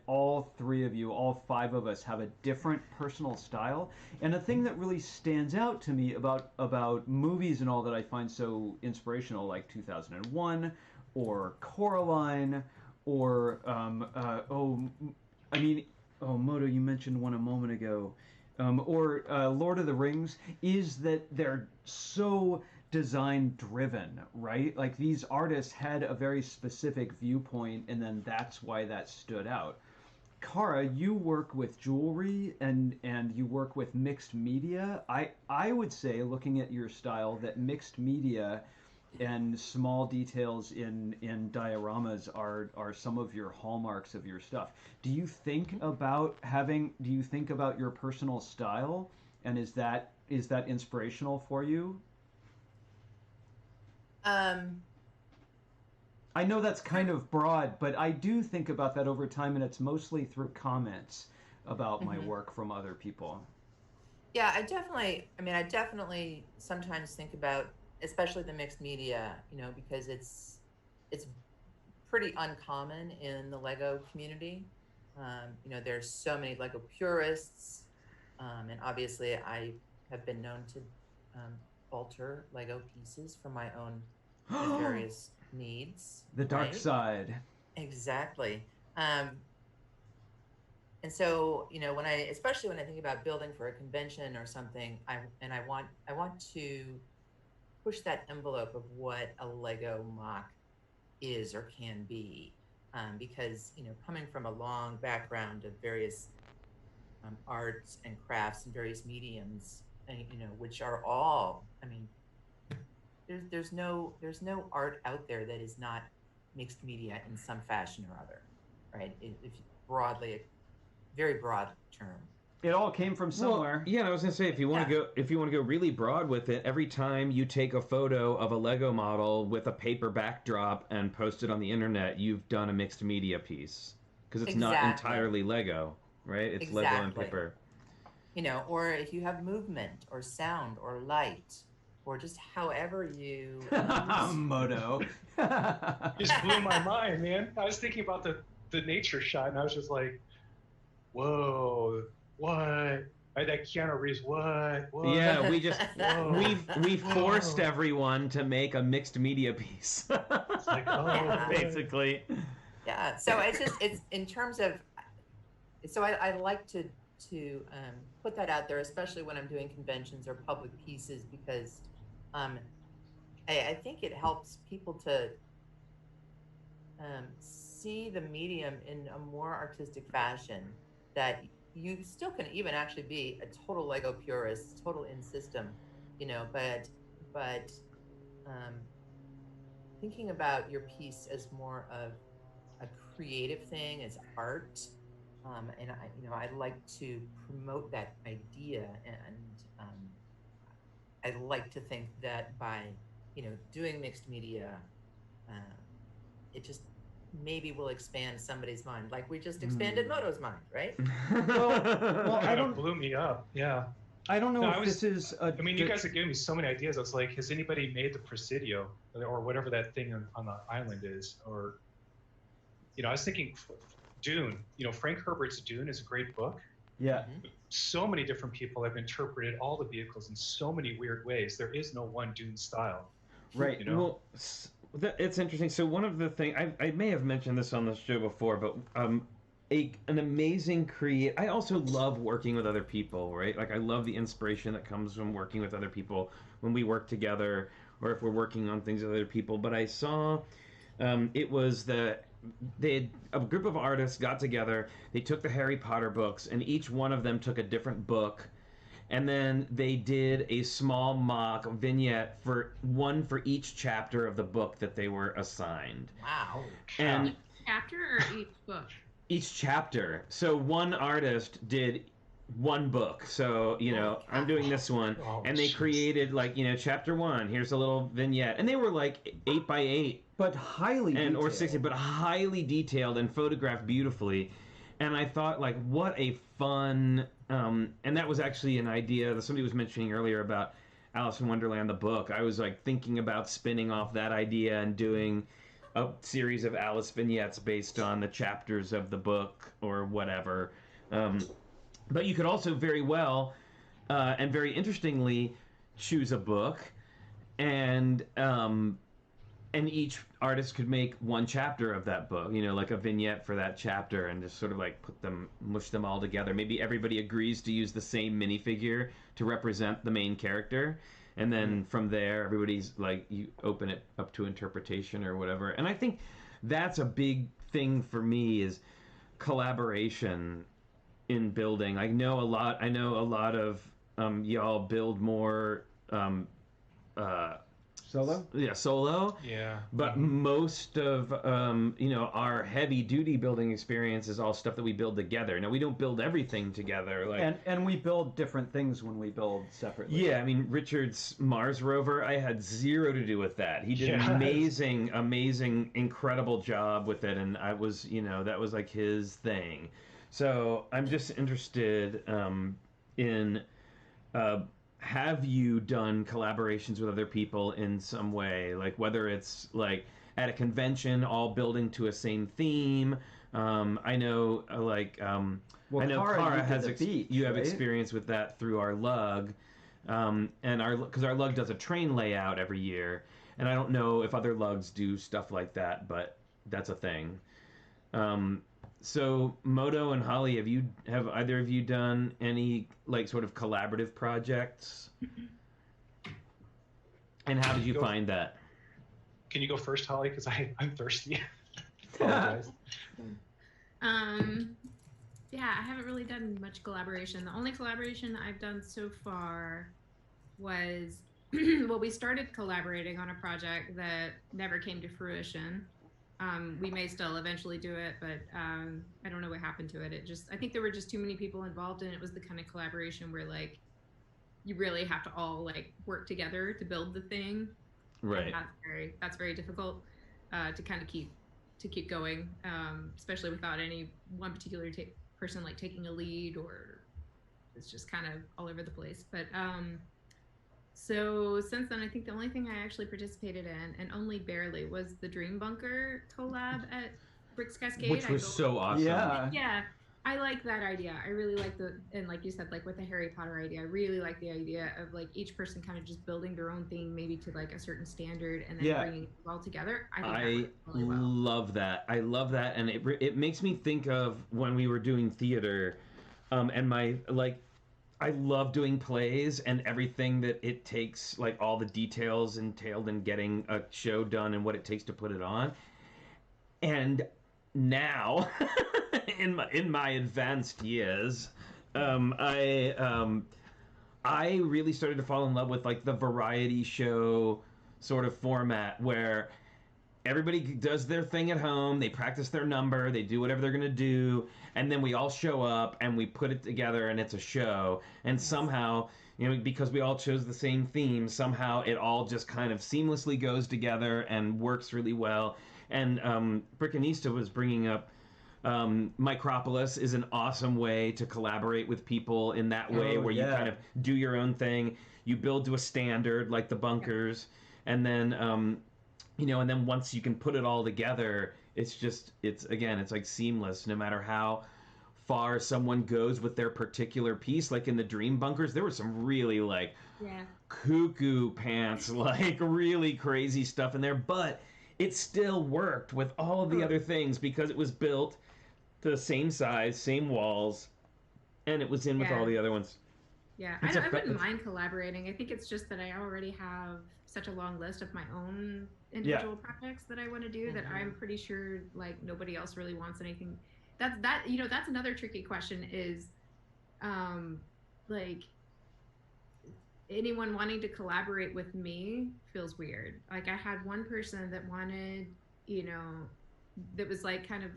S2: all three of you, all five of us, have a different personal style. And a thing that really stands out to me about movies and all that I find so inspirational, like 2001 or Coraline, or Moto, you mentioned one a moment ago, or Lord of the Rings, is that they're so design driven, right? Like these artists had a very specific viewpoint, and then that's why that stood out. Kara, you work with jewelry and you work with mixed media. I would say, looking at your style, that mixed media and small details in dioramas are some of your hallmarks of your stuff. Do you think about your personal style, and is that inspirational for you? I know that's kind of broad, but I do think about that over time, and it's mostly through comments about my work from other people.
S3: Yeah, I definitely sometimes think about, especially the mixed media, because it's pretty uncommon in the Lego community. There's so many Lego purists, and obviously I have been known to alter Lego pieces for my own various needs.
S2: The dark side.
S3: Exactly. And so, especially when I think about building for a convention or something, I want to push that envelope of what a Lego MOC is or can be, because coming from a long background of various arts and crafts and various mediums, and which are all, there's no art out there that is not mixed media in some fashion or other, right? If broadly, a very broad term.
S2: It all came from somewhere.
S1: Well, yeah, I was gonna say, if you want to go really broad with it, every time you take a photo of a Lego model with a paper backdrop and post it on the internet, you've done a mixed media piece, because it's not entirely Lego, right? It's Lego and paper.
S3: Or if you have movement or sound or light, or just however you
S2: Moto.
S4: Just blew my mind, man. I was thinking about the nature shot, and I was just like, whoa, what? That Keanu Reeves, what?
S1: Yeah, we forced everyone to make a mixed media piece.
S4: It's like,
S1: basically.
S3: Yeah. So it's in terms of. So I like to put that out there, especially when I'm doing conventions or public pieces, because I think it helps people to see the medium in a more artistic fashion, that you still can even actually be a total Lego purist, total in system, but thinking about your piece as more of a creative thing, as art, and I like to promote that idea, and I like to think that by doing mixed media, it just maybe will expand somebody's mind, like we just expanded Moto's mind, right?
S4: well, I don't blew me up. Yeah.
S2: I don't know if this is.
S4: You guys are giving me so many ideas. I was like, has anybody made the Presidio or whatever that thing on the island is? Or, I was thinking Dune. Frank Herbert's Dune is a great book.
S2: Yeah.
S4: So many different people have interpreted all the vehicles in so many weird ways. There is no one Dune style.
S2: Right.
S1: Well, it's interesting. So one of the things, I may have mentioned this on the show before, but an amazing I also love working with other people, right? Like, I love the inspiration that comes from working with other people when we work together, or if we're working on things with other people. But I saw it was a group of artists got together, they took the Harry Potter books, and each one of them took a different book, and then they did a small mock vignette for each chapter of the book that they were assigned.
S3: Wow.
S1: And
S5: each chapter or each book?
S1: Each chapter. So one artist did one book. So, I'm doing this one. And they created, chapter 1, here's a little vignette. And they were 8 by 8.
S2: But highly detailed.
S1: Or 60, but highly detailed and photographed beautifully. And I thought, what a fun... and that was actually an idea that somebody was mentioning earlier about Alice in Wonderland, the book. I was thinking about spinning off that idea and doing a series of Alice vignettes based on the chapters of the book or whatever. But you could also very well and very interestingly choose a book, and each artist could make one chapter of that book, like a vignette for that chapter, and just sort of mush them all together. Maybe everybody agrees to use the same minifigure to represent the main character, and then from there, everybody's you open it up to interpretation or whatever. And I think that's a big thing for me, is collaboration in building. I know a lot of y'all build more
S2: Solo?
S1: Yeah, solo.
S4: Yeah.
S1: But most of our heavy duty building experience is all stuff that we build together. Now we don't build everything together, like
S2: and we build different things when we build separately.
S1: Yeah, I mean Richard's Mars rover, I had zero to do with that. He did an amazing, incredible job with it, and I was, that was like his thing. So I'm just interested in. Have you done collaborations with other people in some way, like whether it's like at a convention, all building to a same theme? I know, Cara has you have experience with that through our lug, and because our lug does a train layout every year, and I don't know if other lugs do stuff like that, but that's a thing. So Moto and Holly, have either of you done any like sort of collaborative projects? And how did you find that?
S4: Can you go first, Holly? Because I'm thirsty. Apologize.
S5: Yeah, I haven't really done much collaboration. The only collaboration I've done so far was we started collaborating on a project that never came to fruition. We may still eventually do it, but I don't know what happened to it. I think there were just too many people involved, and it was the kind of collaboration where like you really have to all like work together to build the thing.
S1: Right.
S5: And that's very difficult to kind of keep going, especially without any one particular person like taking a lead, or it's just kind of all over the place. But so since then, I think the only thing I actually participated in, and only barely, was the Dream Bunker collab at Bricks Cascade.
S1: Which was so awesome.
S5: Yeah, I like that idea. I really like and like you said, like with the Harry Potter idea, I really like the idea of like each person kind of just building their own thing, maybe to like a certain standard, and then bringing it all together. I
S1: love that. I love that, and it makes me think of when we were doing theater, and I love doing plays and everything that it takes, like all the details entailed in getting a show done and what it takes to put it on. And now, in my advanced years, I really started to fall in love with like the variety show sort of format where everybody does their thing at home, they practice their number, they do whatever they're going to do, and then we all show up and we put it together and it's a show. And somehow, because we all chose the same theme, somehow it all just kind of seamlessly goes together and works really well. And Brickanista was bringing up Micropolis is an awesome way to collaborate with people in that way, where you kind of do your own thing, you build to a standard like the bunkers, and then and then once you can put it all together, it's like seamless. No matter how far someone goes with their particular piece, like in the Dream Bunkers, there was some really like cuckoo pants, like really crazy stuff in there, but it still worked with all of the other things because it was built to the same size, same walls, and it was in with all the other ones.
S5: Yeah, I wouldn't mind collaborating. I think it's just that I already have such a long list of my own individual projects that I want to do that I'm pretty sure like nobody else really wants anything. That's another tricky question is like anyone wanting to collaborate with me feels weird. Like I had one person that wanted, that was like kind of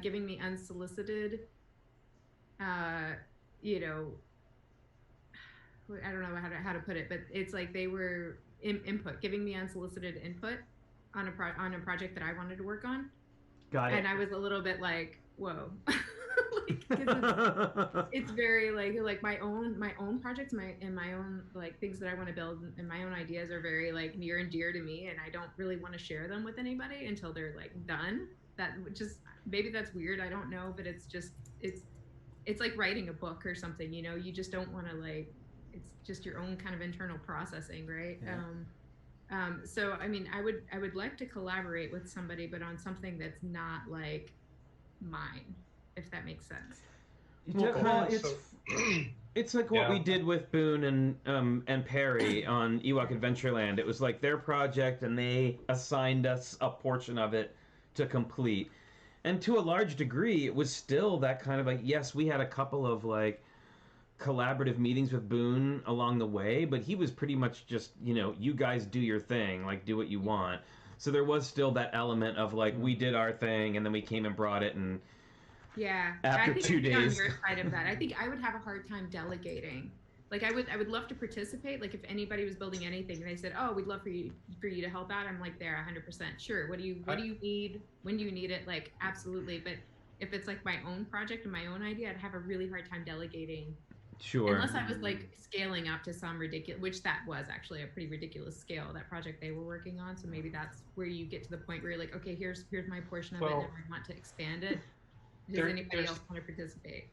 S5: giving me unsolicited, I don't know how to put it, but it's like they were giving me unsolicited input on a project that I wanted to work on.
S2: Got it.
S5: And I was a little bit like, whoa. It's very like my own projects, my own like things that I want to build, and my own ideas are very like near and dear to me, and I don't really want to share them with anybody until they're like done. Maybe that's weird, I don't know, but it's like writing a book or something, you just don't want to like, it's just your own kind of internal processing, right? Yeah. So I mean, I would like to collaborate with somebody, but on something that's not like mine, if that makes sense.
S1: It's like what we did with Boone and Perry on Ewok Adventureland. It was like their project, and they assigned us a portion of it to complete. And to a large degree, it was still that kind of like, yes, we had a couple of like collaborative meetings with Boone along the way, but he was pretty much just, you guys do your thing, like do what you want. So there was still that element of like, we did our thing and then we came and brought it, and after 2 days.
S5: On your side of that, I think I would have a hard time delegating. Like I would love to participate. Like if anybody was building anything and they said, "Oh, we'd love for you to help out," I'm like, there, 100%. Sure. What do you need? When do you need it? Like absolutely. But if it's like my own project and my own idea, I'd have a really hard time delegating.
S1: Sure.
S5: Unless I was like scaling up to some ridiculous, which that was actually a pretty ridiculous scale, that project they were working on. So maybe that's where you get to the point where you're like, okay, here's my portion of it, and I want to expand it. Does anybody else want to participate?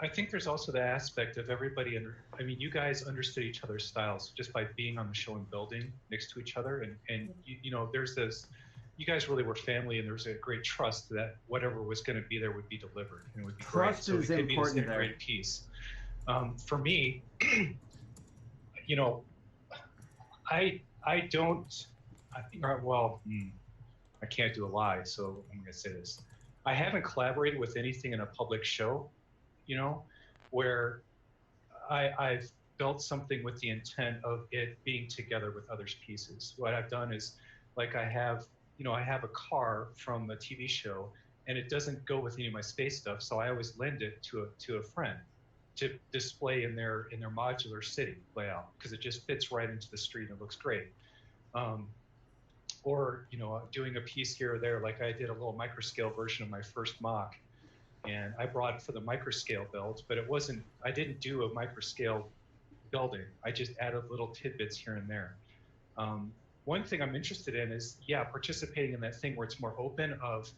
S4: I think there's also the aspect of everybody. You guys understood each other's styles just by being on the show and building next to each other, and there's this. You guys really were family, and there was a great trust that whatever was going to be there would be delivered and would be
S2: trust
S4: great.
S2: Is
S4: so it
S2: important
S4: could be this
S2: there.
S4: Great piece. For me, I don't. I can't do a lie, so I'm going to say this. I haven't collaborated with anything in a public show, where I've built something with the intent of it being together with others' pieces. What I've done is, like, I have a car from a TV show, and it doesn't go with any of my space stuff, so I always lend it to a friend to display in their modular city layout, because it just fits right into the street and it looks great. Or doing a piece here or there, like I did a little microscale version of my first MOC, and I brought it for the microscale build, but I didn't do a microscale building. I just added little tidbits here and there. One thing I'm interested in is, participating in that thing where it's more open of,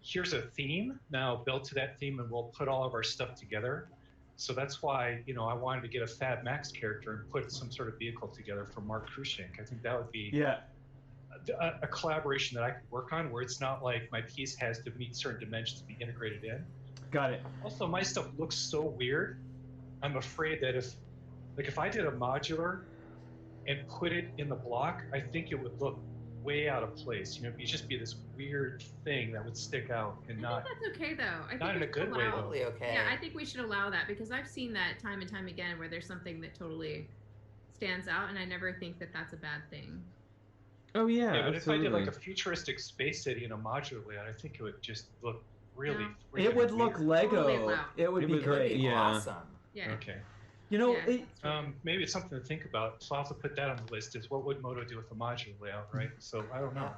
S4: here's a theme, now build to that theme and we'll put all of our stuff together. So that's why, I wanted to get a Fab Max character and put some sort of vehicle together for Mark Krushenk. I think that would be a collaboration that I could work on, where it's not like my piece has to meet certain dimensions to be integrated in.
S2: Got it.
S4: Also, my stuff looks so weird. I'm afraid that if I did a modular and put it in the block, I think it would look way out of place. It'd just be this weird thing that would stick out and
S5: I think that's okay though. I
S4: not
S5: think
S4: in a good way though.
S3: Totally okay.
S5: Yeah, I think we should allow that, because I've seen that time and time again where there's something that totally stands out, and I never think that that's a bad thing.
S1: Oh yeah,
S4: but
S1: absolutely.
S4: if I did like a futuristic space city in a modular layout, I think it would just look really.
S2: It would look Lego.
S5: Totally
S2: it would be great.
S1: Yeah.
S3: Awesome.
S5: Yeah.
S4: Okay. Maybe it's something to think about. So I'll have to put that on the list. Is what would Moto do with a modular layout, right? So I don't know.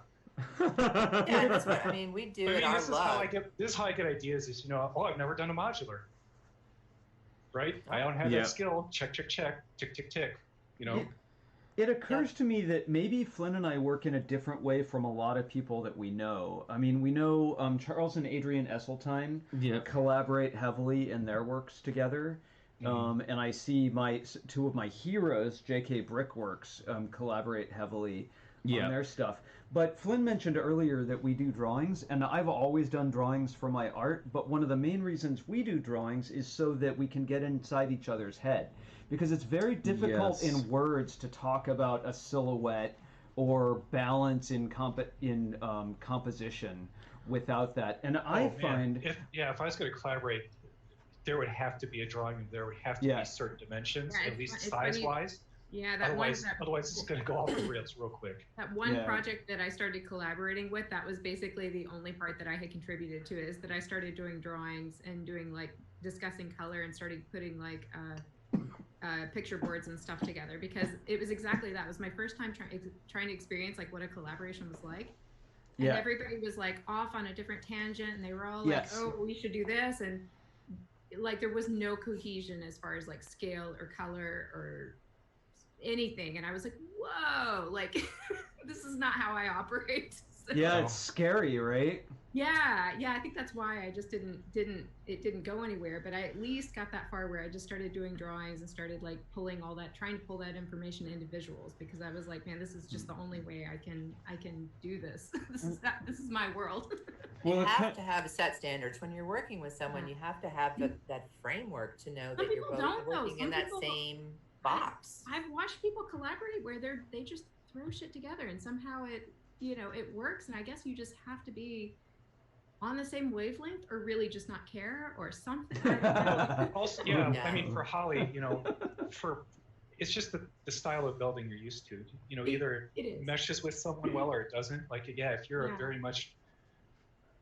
S3: Yeah, that's what we do.
S4: This is how I get ideas. Is I've never done a modular. Right? I don't have that skill. Check, tick, tick.
S2: It occurs to me that maybe Flynn and I work in a different way from a lot of people that we know. I mean, we know Charles and Adrian Esseltine collaborate heavily in their works together. And I see two of my heroes, J.K. Brickworks, collaborate heavily on their stuff. But Flynn mentioned earlier that we do drawings, and I've always done drawings for my art, but one of the main reasons we do drawings is so that we can get inside each other's head. Because it's very difficult in words to talk about a silhouette or balance in composition without that. And I find...
S4: If I was going to collaborate, there would have to be a drawing, and there would have to be certain dimensions, at least size-wise.
S5: Yeah,
S4: otherwise it's going to go off the rails real quick.
S5: That one project that I started collaborating with, that was basically the only part that I had contributed to, is that I started doing drawings and doing discussing color and started putting picture boards and stuff together, because it was exactly that. It was my first time trying to experience what a collaboration was like. And everybody was off on a different tangent, and they were all oh, we should do this, and there was no cohesion as far as scale or color or anything. And I was like, whoa, this is not how I operate. So,
S2: it's scary, right?
S5: Yeah, I think that's why I just didn't go anywhere. But I at least got that far where I just started doing drawings and started trying to pull that information into visuals, because I was like, man, this is just the only way I can do this. This is my world.
S3: You have to have set standards when you're working with someone. You have to have that framework to know that you're both working in that same box.
S5: I've watched people collaborate where they just throw shit together and somehow it works. And I guess you just have to be on the same wavelength or really just not care or something.
S4: Also, yeah, I mean, for Holly, it's just the style of building you're used to. Either it meshes with someone well or it doesn't. Like, yeah, if you're a very much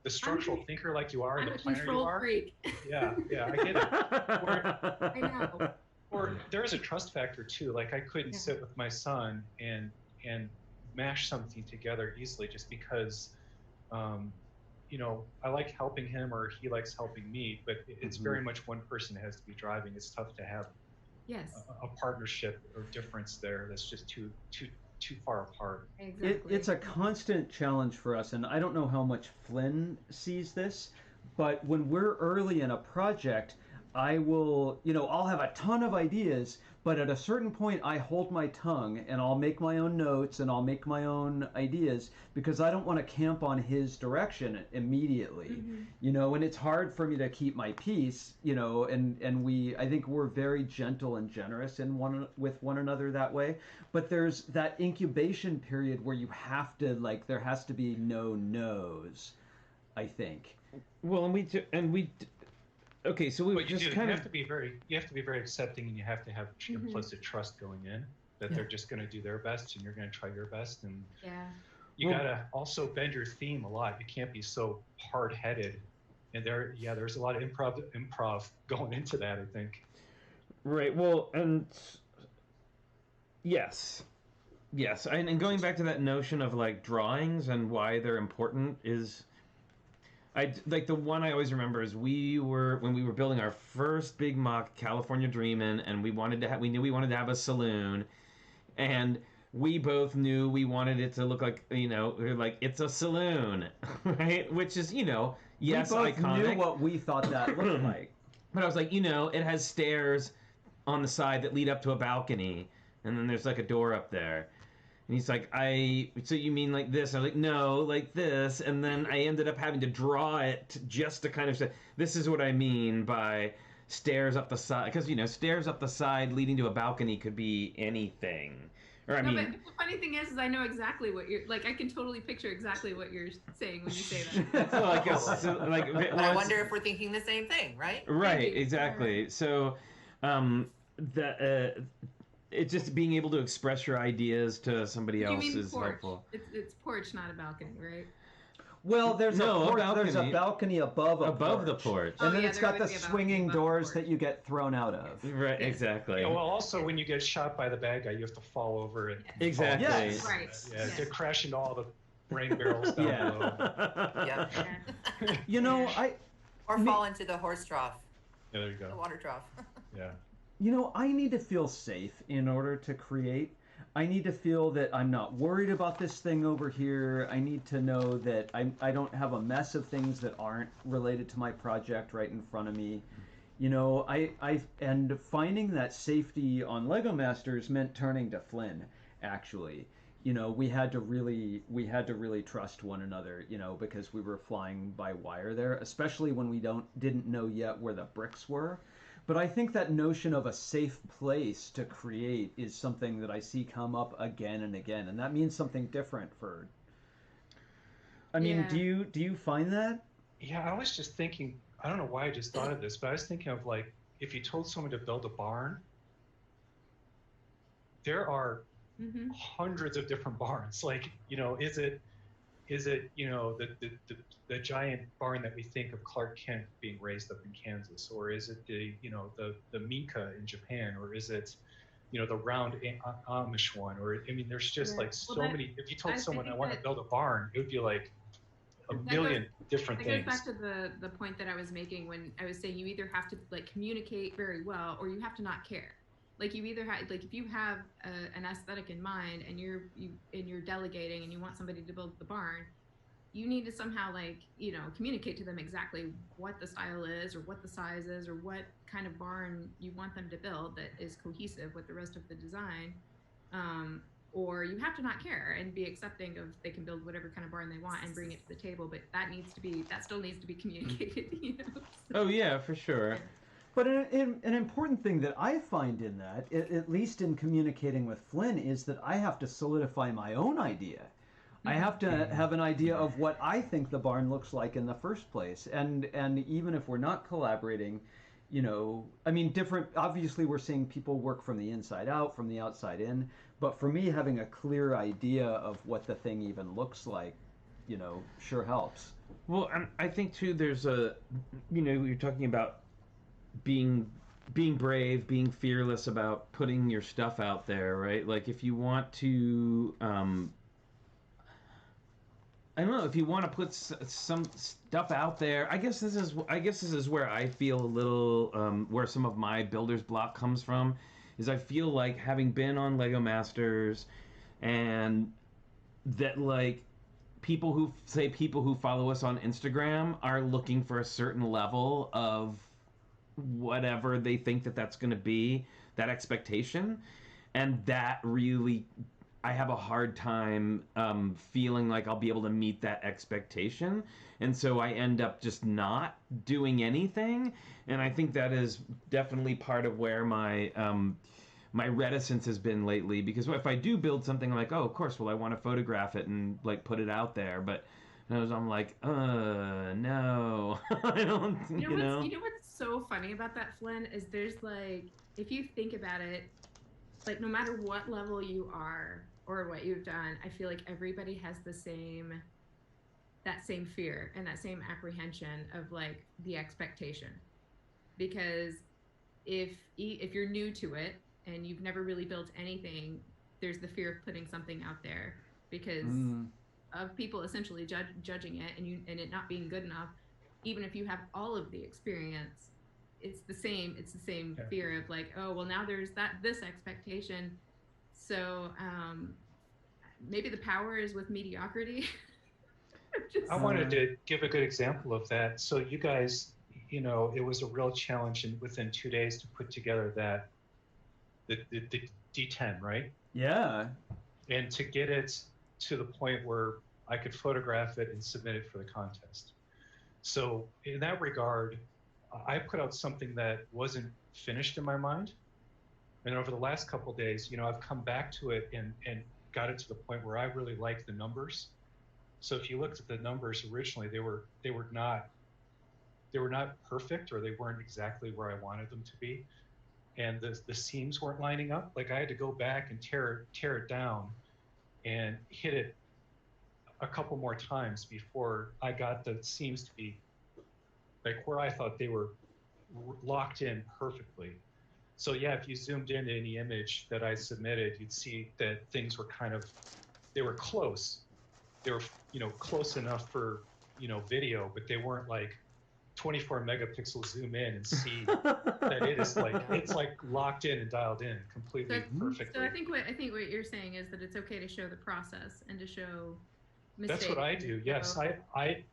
S4: the structural thinker like you are,
S5: I'm
S4: the
S5: a
S4: planner you
S5: control
S4: are.
S5: freak.
S4: Yeah, I get it.
S5: I know.
S4: Or there is a trust factor too. Like I couldn't sit with my son and mash something together easily just because, I like helping him or he likes helping me, but it's very much one person that has to be driving. It's tough to have a partnership or difference there that's just too far apart.
S5: Exactly.
S2: It's a constant challenge for us, and I don't know how much Flynn sees this, but when we're early in a project, I will, I'll have a ton of ideas, but at a certain point I hold my tongue and I'll make my own notes and I'll make my own ideas because I don't want to camp on his direction immediately, and it's hard for me to keep my peace, and I think we're very gentle and generous with one another that way, but there's that incubation period where you have to, there has to be no no's, I think.
S1: Well, okay, so we
S4: but
S1: just
S4: you
S1: kind of
S4: have to be very accepting, and you have to have implicit trust going in that they're just going to do their best, and you're going to try your best, and you gotta also bend your theme a lot. You can't be so hard-headed, and there's a lot of improv going into that, I think.
S1: Right. Well, and yes, and going back to that notion of drawings and why they're important is. The one I always remember is when we were building our first big MOC, California Dreamin', and we knew we wanted to have a saloon, and we both knew we wanted it to look like, it's a saloon, right? Which is, yes,
S2: we both
S1: iconic.
S2: knew what we thought that looked like.
S1: But I was like, it has stairs on the side that lead up to a balcony, and then there's a door up there. And he's like, so you mean like this? I was like, no, like this. And then I ended up having to draw it just to kind of say, this is what I mean by stairs up the side. Because, stairs up the side leading to a balcony could be anything. Or
S5: but the funny thing is I know exactly what you're, I can totally picture exactly what you're saying when you say that.
S3: But I wonder if we're thinking the same thing, right?
S1: Right, exactly. So, it's just being able to express your ideas to somebody else is helpful.
S5: It's porch, not a balcony, right?
S2: Well, there's a balcony above
S1: the porch.
S2: And then it's got the swinging doors that you get thrown out of.
S1: Right, exactly.
S4: Yeah, well, also when you get shot by the bad guy, you have to fall over and
S1: exactly.
S2: Yes.
S5: Right.
S4: Yeah, to crash into all the rain barrels down below.
S3: Yeah. Or fall into the horse trough.
S4: Yeah, there you go.
S3: The water trough.
S4: Yeah.
S2: I need to feel safe in order to create. I need to feel that I'm not worried about this thing over here. I need to know that I don't have a mess of things that aren't related to my project right in front of me. And finding that safety on Lego Masters meant turning to Flynn, actually. We had to really trust one another, because we were flying by wire there, especially when we didn't know yet where the bricks were. But I think that notion of a safe place to create is something that I see come up again and again, and that means something different for. I mean, do you find that?
S4: Yeah, I was just thinking. I don't know why I just thought of this, but I was thinking of if you told someone to build a barn. There are hundreds of different barns. Is it the giant barn that we think of Clark Kent being raised up in Kansas, or is it the Mika in Japan, or is it the round Amish one, or there's just so many. If you told someone I want to build a barn, it would be a million different things.
S5: That goes back to the point that I was making when I was saying you either have to communicate very well or you have to not care. You either have if you have an aesthetic in mind and you're delegating and you want somebody to build the barn, you need to somehow communicate to them exactly what the style is or what the size is or what kind of barn you want them to build that is cohesive with the rest of the design, or you have to not care and be accepting of they can build whatever kind of barn they want and bring it to the table, but that still needs to be communicated.
S1: Oh yeah, for sure.
S2: But an important thing that I find in that, at least in communicating with Flynn, is that I have to solidify my own idea. I have to have an idea of what I think the barn looks like in the first place. And even if we're not collaborating, you know, I mean, obviously we're seeing people work from the inside out, from the outside in. But for me, having a clear idea of what the thing even looks like, you know, sure helps.
S1: Well, I think too, there's you're talking about being brave, being fearless about putting your stuff out there, right? Like if you want to, I don't know, if you want to put some stuff out there, I guess this is where I feel a little, where some of my builder's block comes from, is I feel like having been on Lego Masters, and that like people who follow us on Instagram are looking for a certain level of whatever they think that's going to be, that expectation, and that really, I have a hard time feeling like I'll be able to meet that expectation, and so I end up just not doing anything. And I think that is definitely part of where my my reticence has been lately, because if I do build something, I'm like, oh, of course, well, I want to photograph it and like put it out there, but I'm like, no, I don't.
S5: You know what's so funny about that, Flynn, is there's like, if you think about it, like no matter what level you are or what you've done, I feel like everybody has that same fear and that same apprehension of like the expectation. Because if you're new to it and you've never really built anything, there's the fear of putting something out there because of people essentially judging it and it not being good enough. Even if you have all of the experience, it's the same fear of like, oh, well, now there's this expectation. So maybe the power is with mediocrity.
S4: I wanted to give a good example of that. So you guys, you know, it was a real challenge within 2 days to put together the D10, right?
S2: Yeah.
S4: And to get it to the point where I could photograph it and submit it for the contest. So in that regard, I put out something that wasn't finished in my mind. And over the last couple of days, you know, I've come back to it and got it to the point where I really like the numbers. So if you looked at the numbers originally, they were not perfect, or they weren't exactly where I wanted them to be. And the seams weren't lining up. Like I had to go back and tear it down and hit it a couple more times before I got the seams to be like where I thought they were locked in perfectly. So yeah, if you zoomed into any image that I submitted, you'd see that things were they were close. They were, you know, close enough for, you know, video, but they weren't like 24 megapixel zoom in and see that it's like locked in and dialed in completely perfectly.
S5: So I think what you're saying is that it's okay to show the process and to show mistakes.
S4: That's what I do. Yes, I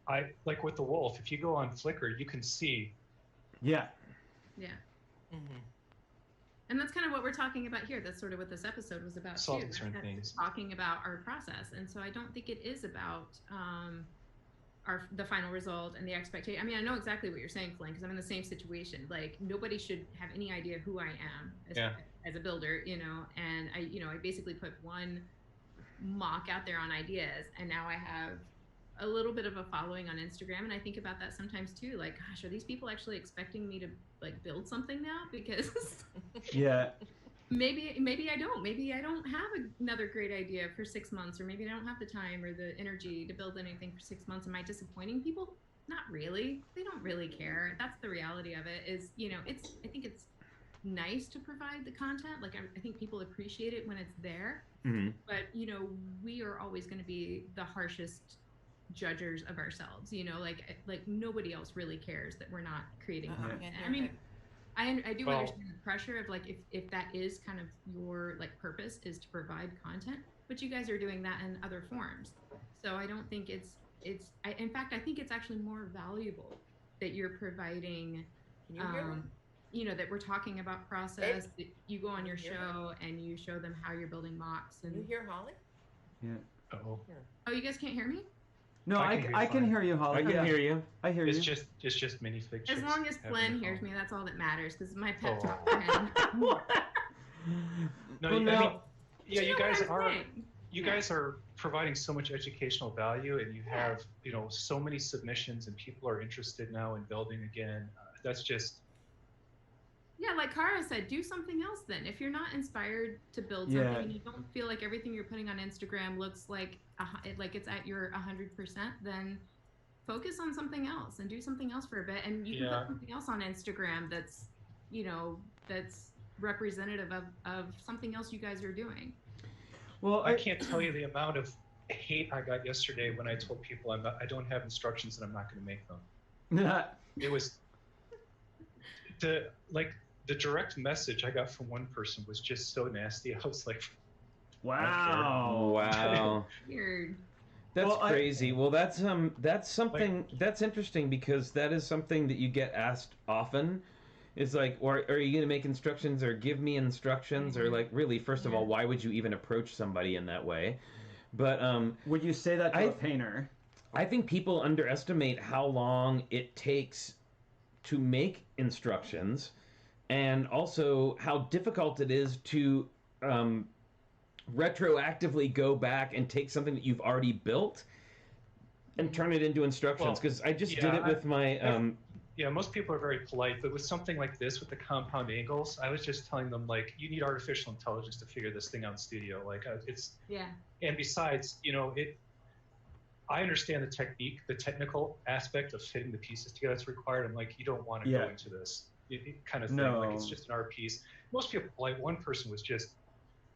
S4: like with the wolf. If you go on Flickr, you can see.
S2: Yeah.
S5: Yeah. Mm-hmm. And that's kind of what we're talking about here. That's sort of what this episode was about too.
S4: Certain things.
S5: Talking about our process, and so I don't think it is about the final result and the expectation. I mean, I know exactly what you're saying, Flynn, because I'm in the same situation. Like nobody should have any idea who I am as a builder, you know. And I basically put one mock out there on ideas, and now I have a little bit of a following on Instagram, and I think about that sometimes too. Like, gosh, are these people actually expecting me to like build something now? Because
S2: yeah,
S5: maybe I don't. Maybe I don't have another great idea for 6 months, or maybe I don't have the time or the energy to build anything for 6 months. Am I disappointing people? Not really. They don't really care. That's the reality of it. Is, you know, I think it's nice to provide the content. Like I think people appreciate it when it's there. Mm-hmm. But you know, we are always going to be the harshest judgers of ourselves, you know, like nobody else really cares that we're not creating content. I mean, I do understand the pressure of like if that is kind of your like purpose is to provide content, but you guys are doing that in other forms. So I don't think in fact I think it's actually more valuable that you're providing you know, that we're talking about process, that you go on your show and you show them how you're building MOCs. And
S3: you hear Holly?
S2: Yeah.
S5: Oh, you guys can't hear me?
S2: No, I can hear you, Holly.
S1: I can hear you.
S2: I hear you.
S4: It's just minifig.
S5: As long as Flynn hears me, that's all that matters. Because my pet talk for him.
S4: No, I mean, yeah, you guys are. you guys are providing so much educational value, and you have, so many submissions, and people are interested now in building again. That's just.
S5: Yeah, like Kara said, do something else then. If you're not inspired to build something and you don't feel like everything you're putting on Instagram looks like it's at your 100%, then focus on something else and do something else for a bit. And you can put something else on Instagram that's, that's representative of something else you guys are doing.
S4: Well, I can't tell you the amount of hate I got yesterday when I told people I don't have instructions and I'm not going to make them. It was the direct message I got from one person was just so nasty. I was like,
S1: wow.
S5: Weird.
S1: That's crazy. Well, that's something that's interesting, because that is something that you get asked often. It's like, or are you going to make instructions, or give me instructions, or like, really, first of all, why would you even approach somebody in that way? But
S2: would you say that to a painter?
S1: I think people underestimate how long it takes to make instructions, and also how difficult it is to retroactively go back and take something that you've already built and turn it into instructions. Because I just did it with my...
S4: most people are very polite, but with something like this, with the compound angles, I was just telling them, like, you need artificial intelligence to figure this thing out in studio. Like, it's... Yeah. And besides, I understand the technique, the technical aspect of fitting the pieces together that's required. I'm like, you don't want to go into this kind of thing. Like, it's just an art piece. Most people, like, one person was just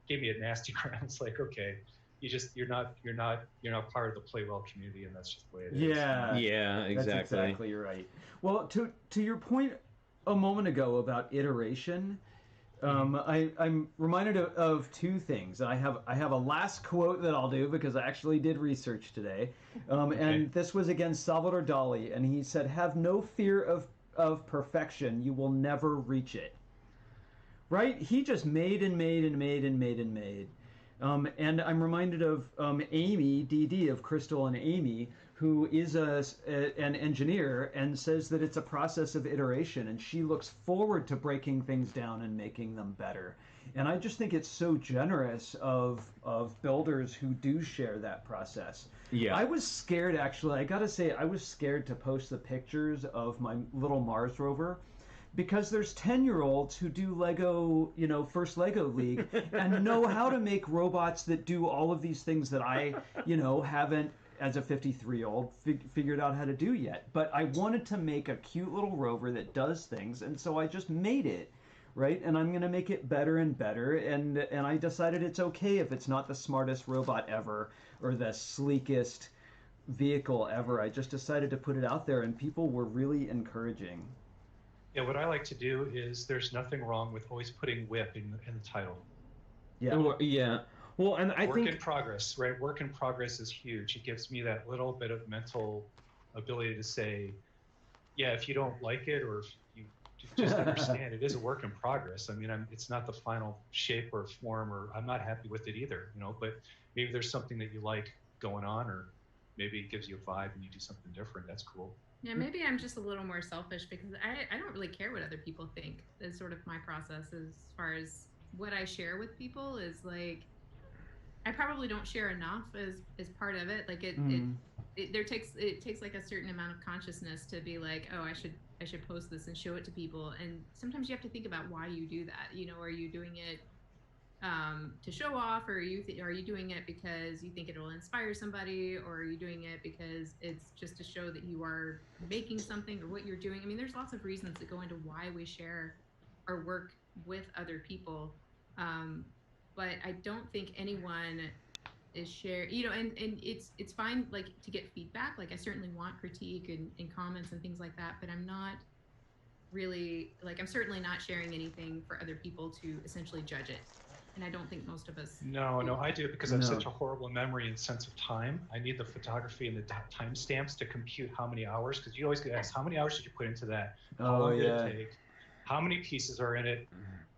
S4: gave me a nasty crown. It's like, okay, you're not part of the play well community, and that's just the way it is.
S1: Yeah, exactly.
S2: That's exactly right. Well, to your point a moment ago about iteration, I'm reminded of two things. I have a last quote that I'll do, because I actually did research today, and this was against Salvador Dali, and he said, "Have no fear of perfection. You will never reach it." Right? He just made and made and made and made and made. And I'm reminded of Amy, DD, of Crystal and Amy, who is an engineer and says that it's a process of iteration, and she looks forward to breaking things down and making them better. And I just think it's so generous of builders who do share that process.
S1: Yeah.
S2: I was scared, actually. I gotta say, I was scared to post the pictures of my little Mars rover, because there's 10-year-olds who do Lego, first Lego League, and know how to make robots that do all of these things that I, haven't, as a 53-year-old, figured out how to do yet. But I wanted to make a cute little rover that does things, and so I just made it, right? And I'm going to make it better and better, and I decided it's okay if it's not the smartest robot ever or the sleekest vehicle ever. I just decided to put it out there, and people were really encouraging.
S4: Yeah, what I like to do is, there's nothing wrong with always putting WIP in the title.
S1: Yeah. Well, and I think
S4: work in progress, right? Work in progress is huge. It gives me that little bit of mental ability to say, yeah, if you don't like it, or if you just understand it is a work in progress. I mean, it's not the final shape or form, or I'm not happy with it either, but maybe there's something that you like going on, or maybe it gives you a vibe and you do something different. That's cool.
S5: Yeah, maybe I'm just a little more selfish, because I don't really care what other people think. Is sort of my process as far as what I share with people is like, I probably don't share enough as part of it. Like it takes like a certain amount of consciousness to be like, oh, I should post this and show it to people. And sometimes you have to think about why you do that. Are you doing it to show off, or are you doing it because you think it will inspire somebody, or are you doing it because it's just to show that you are making something or what you're doing? I mean, there's lots of reasons that go into why we share our work with other people, but I don't think anyone is and it's fine, like, to get feedback. Like, I certainly want critique and comments and things like that, but I'm not really, like, I'm certainly not sharing anything for other people to essentially judge it. And I don't think most of us...
S4: No, I do, because I have such a horrible memory and sense of time. I need the photography and the timestamps to compute how many hours, because you always get asked, how many hours did you put into that? How long did it take? How many pieces are in it?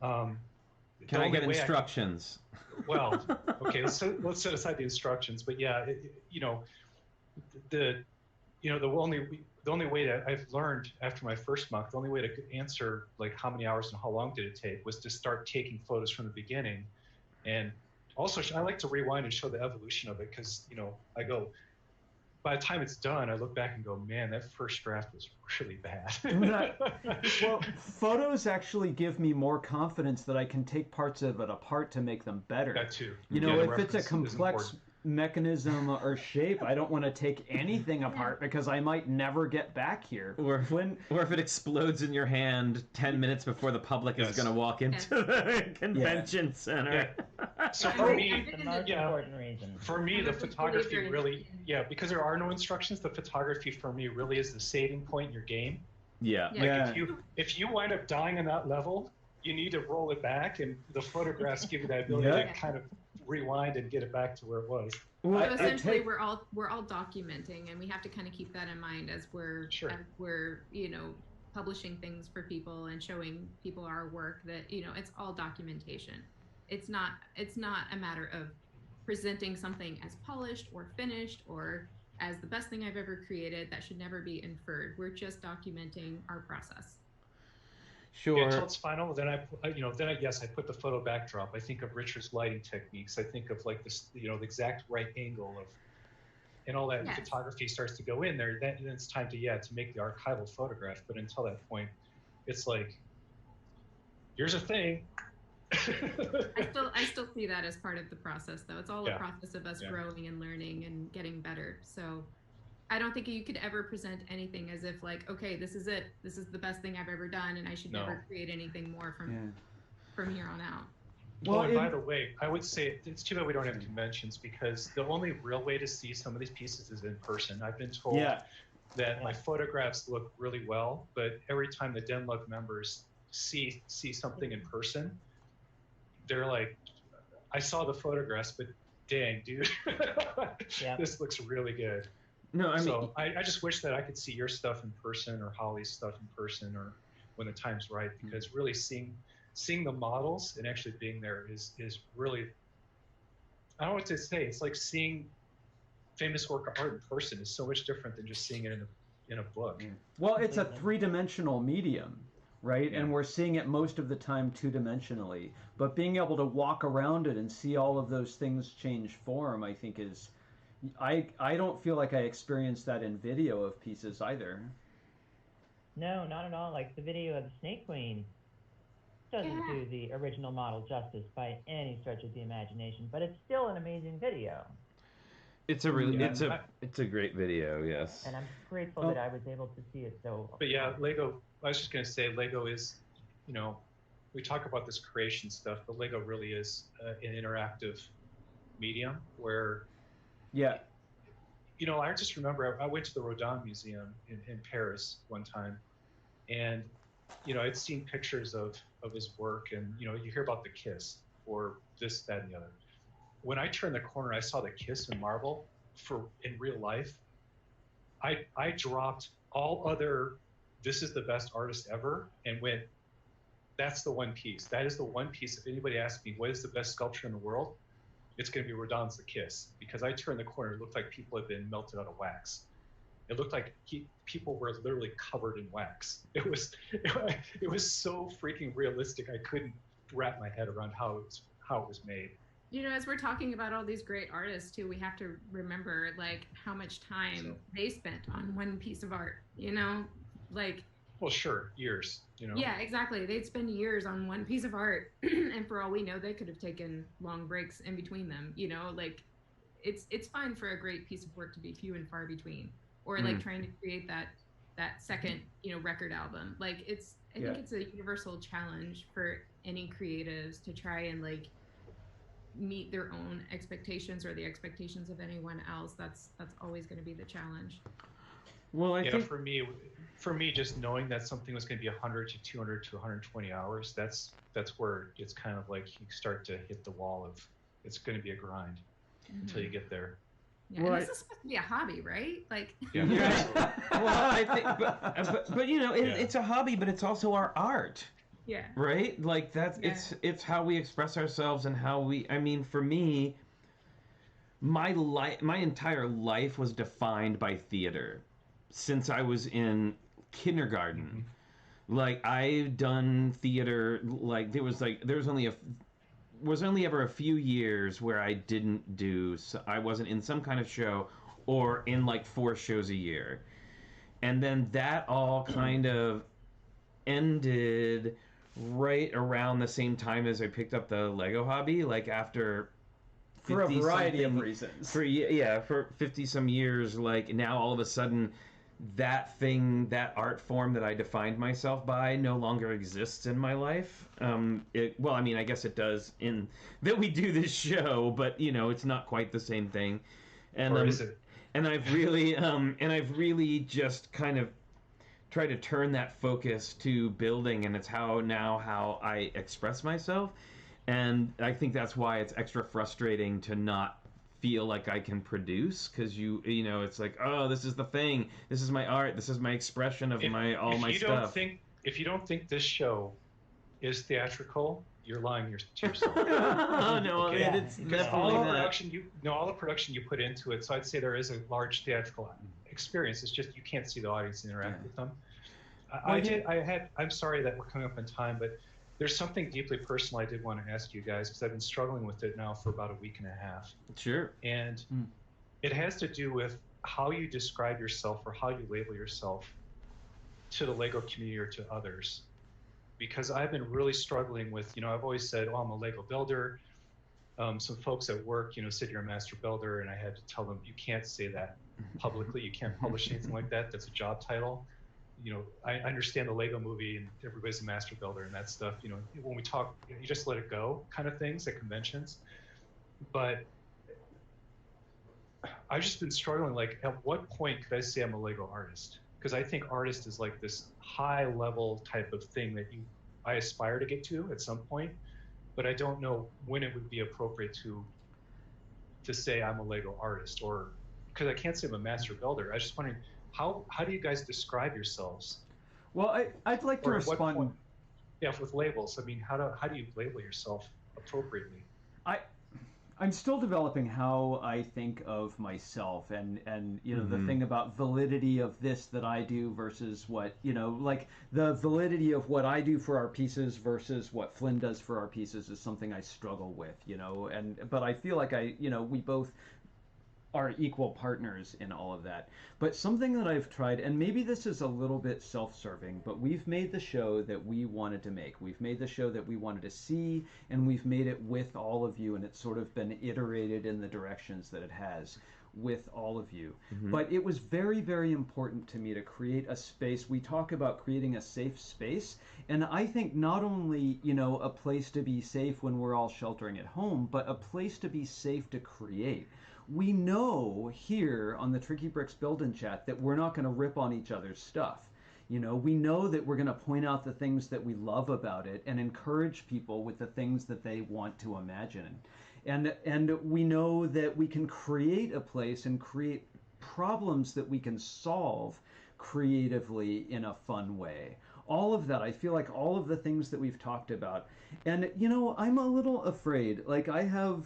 S1: Can I get instructions?
S4: Well, okay, let's set aside the instructions. But yeah, the only way that I've learned after my first MOC, the only way to answer, like, how many hours and how long did it take, was to start taking photos from the beginning, and Also, I like to rewind and show the evolution of it because, I go, by the time it's done, I look back and go, man, that first draft was really bad.
S2: Well, photos actually give me more confidence that I can take parts of it apart to make them better.
S4: That too.
S2: If it's a complex mechanism or shape, I don't want to take anything apart because I might never get back here.
S1: Or if it explodes in your hand 10 minutes before the public is going to walk into the convention center.
S4: Yeah. So for me, the photography really, because there are no instructions, the photography for me really is the saving point in your game.
S1: Yeah.
S4: Like if you wind up dying on that level, you need to roll it back, and the photographs give you that ability to kind of rewind and get it back to where it was.
S5: Well, so essentially, we're all documenting, and we have to kind of keep that in mind as we're publishing things for people and showing people our work. That it's all documentation. It's not a matter of presenting something as polished or finished or as the best thing I've ever created. That should never be inferred. We're just documenting our process.
S1: Sure.
S4: Until it's final, then I put the photo backdrop. I think of Richard's lighting techniques. I think of like this, the exact right angle of, and all that photography starts to go in there. Then it's time to make the archival photograph. But until that point, it's like, here's a thing.
S5: I still see that as part of the process, though. It's all a process of us growing and learning and getting better. So I don't think you could ever present anything as if like, okay, this is it. This is the best thing I've ever done, and I should never create anything more from here on out.
S4: Well, and by the way, I would say it's too bad we don't have conventions, because the only real way to see some of these pieces is in person. I've been told that my photographs look really well, but every time the Denluck members see something in person, they're like, I saw the photographs, but dang, dude, this looks really good.
S1: No,
S4: I just wish that I could see your stuff in person, or Holly's stuff in person, or when the time's right, because really seeing the models and actually being there is really, I don't know what to say. It's like seeing famous work of art in person is so much different than just seeing it in a book.
S2: Well, it's a three-dimensional medium, right? And we're seeing it most of the time two-dimensionally. But being able to walk around it and see all of those things change form, I think is... I don't feel like I experienced that in video of pieces either.
S6: No, not at all. Like the video of the Snake Queen doesn't do the original model justice by any stretch of the imagination, but it's still an amazing video.
S1: It's a really it's a great video, yes.
S6: And I'm grateful that I was able to see it so.
S4: But Lego. I was just going to say, Lego is, we talk about this creation stuff, but Lego really is an interactive medium where.
S2: Yeah.
S4: I just remember I went to the Rodin Museum in Paris one time, and, I'd seen pictures of his work, and, you hear about the Kiss or this, that, and the other. When I turned the corner, I saw the Kiss in marble in real life. I dropped all other, this is the best artist ever, and went, that's the one piece. That is the one piece. If anybody asks me, what is the best sculpture in the world? It's going to be Rodin's The Kiss, because I turned the corner, it looked like people had been melted out of wax. It looked like people were literally covered in wax. It was so freaking realistic. I couldn't wrap my head around how it was made.
S5: As we're talking about all these great artists too, we have to remember like how much time they spent on one piece of art.
S4: Well, sure, years.
S5: Yeah, exactly. They'd spend years on one piece of art, and for all we know, they could have taken long breaks in between them. It's fine for a great piece of work to be few and far between, or like trying to create that second, record album. Like I think it's a universal challenge for any creatives to try and like meet their own expectations or the expectations of anyone else. That's always going to be the challenge.
S1: Well, I think
S4: for me, just knowing that something was going to be 100 to 200 to 120 hours, that's where it's kind of like you start to hit the wall of it's going to be a grind until you get there.
S5: Yeah, and this is supposed to be a hobby, right? Like,
S1: well, I think, but it's a hobby, but it's also our art.
S5: Yeah.
S1: Right? Like it's how we express ourselves and how we. I mean, for me, my entire life was defined by theater since I was in kindergarten. Like I've done theater. Like there was only was only ever a few years where I wasn't in some kind of show or in like 4 shows a year. And then that all kind of ended right around the same time as I picked up the Lego hobby, like after
S2: for a variety of reasons.
S1: For 50 some years, like now all of a sudden that art form that I defined myself by no longer exists in my life. Well, I mean, I guess it does in that we do this show, but you know, it's not quite the same thing. And
S4: or is it?
S1: And I've really just kind of tried to turn that focus to building, and it's how I express myself. And I think that's why it's extra frustrating to not feel like I can produce, because you know, it's like, oh, this is the thing, this is my art, this is my expression of my stuff.
S4: If you don't think this show is theatrical, you're lying to yourself.
S1: Oh no, okay. I mean, it's definitely
S4: all the production you put into it. So I'd say there is a large theatrical experience. It's just you can't see the audience interact with them. I'm sorry that we're coming up on time, but there's something deeply personal I did want to ask you guys, because I've been struggling with it now for about a week and a half.
S1: Sure.
S4: And it has to do with how you describe yourself or how you label yourself to the Lego community or to others. Because I've been really struggling with, you know, I've always said, oh, I'm a Lego builder. Some folks at work, you know, said you're a master builder, and I had to tell them, you can't say that publicly. You can't publish anything like that. That's a job title. You know, I understand the Lego movie and everybody's a master builder and that stuff. You know, when we talk, you just let it go kind of things at conventions. But I've just been struggling, like, at what point could I say I'm a Lego artist? Because I think artist is like this high level type of thing that I aspire to get to at some point, but I don't know when it would be appropriate to say I'm a Lego artist, or because I can't say I'm a master builder. I was just wondering, how do you guys describe yourselves?
S2: Well, I'd like to respond.
S4: Yeah, with labels. I mean, how do you label yourself appropriately?
S2: I'm still developing how I think of myself, and you know, the thing about validity of this that I do versus what, you know, like the validity of what I do for our pieces versus what Flynn does for our pieces is something I struggle with, you know, but I feel like we both are equal partners in all of that. But something that I've tried, and maybe this is a little bit self-serving, but we've made the show that we wanted to make. We've made the show that we wanted to see, and we've made it with all of you, and it's sort of been iterated in the directions that it has with all of you. But it was very, very important to me to create a space. We talk about creating a safe space, and I think not only, you know, a place to be safe when we're all sheltering at home, but a place to be safe to create. We know here on the TrickyBricks build-in chat that we're not going to rip on each other's stuff. You know, we know that we're going to point out the things that we love about it and encourage people with the things that they want to imagine. And we know that we can create a place and create problems that we can solve creatively in a fun way. All of that, I feel like all of the things that we've talked about. And, you know, I'm a little afraid. Like, I have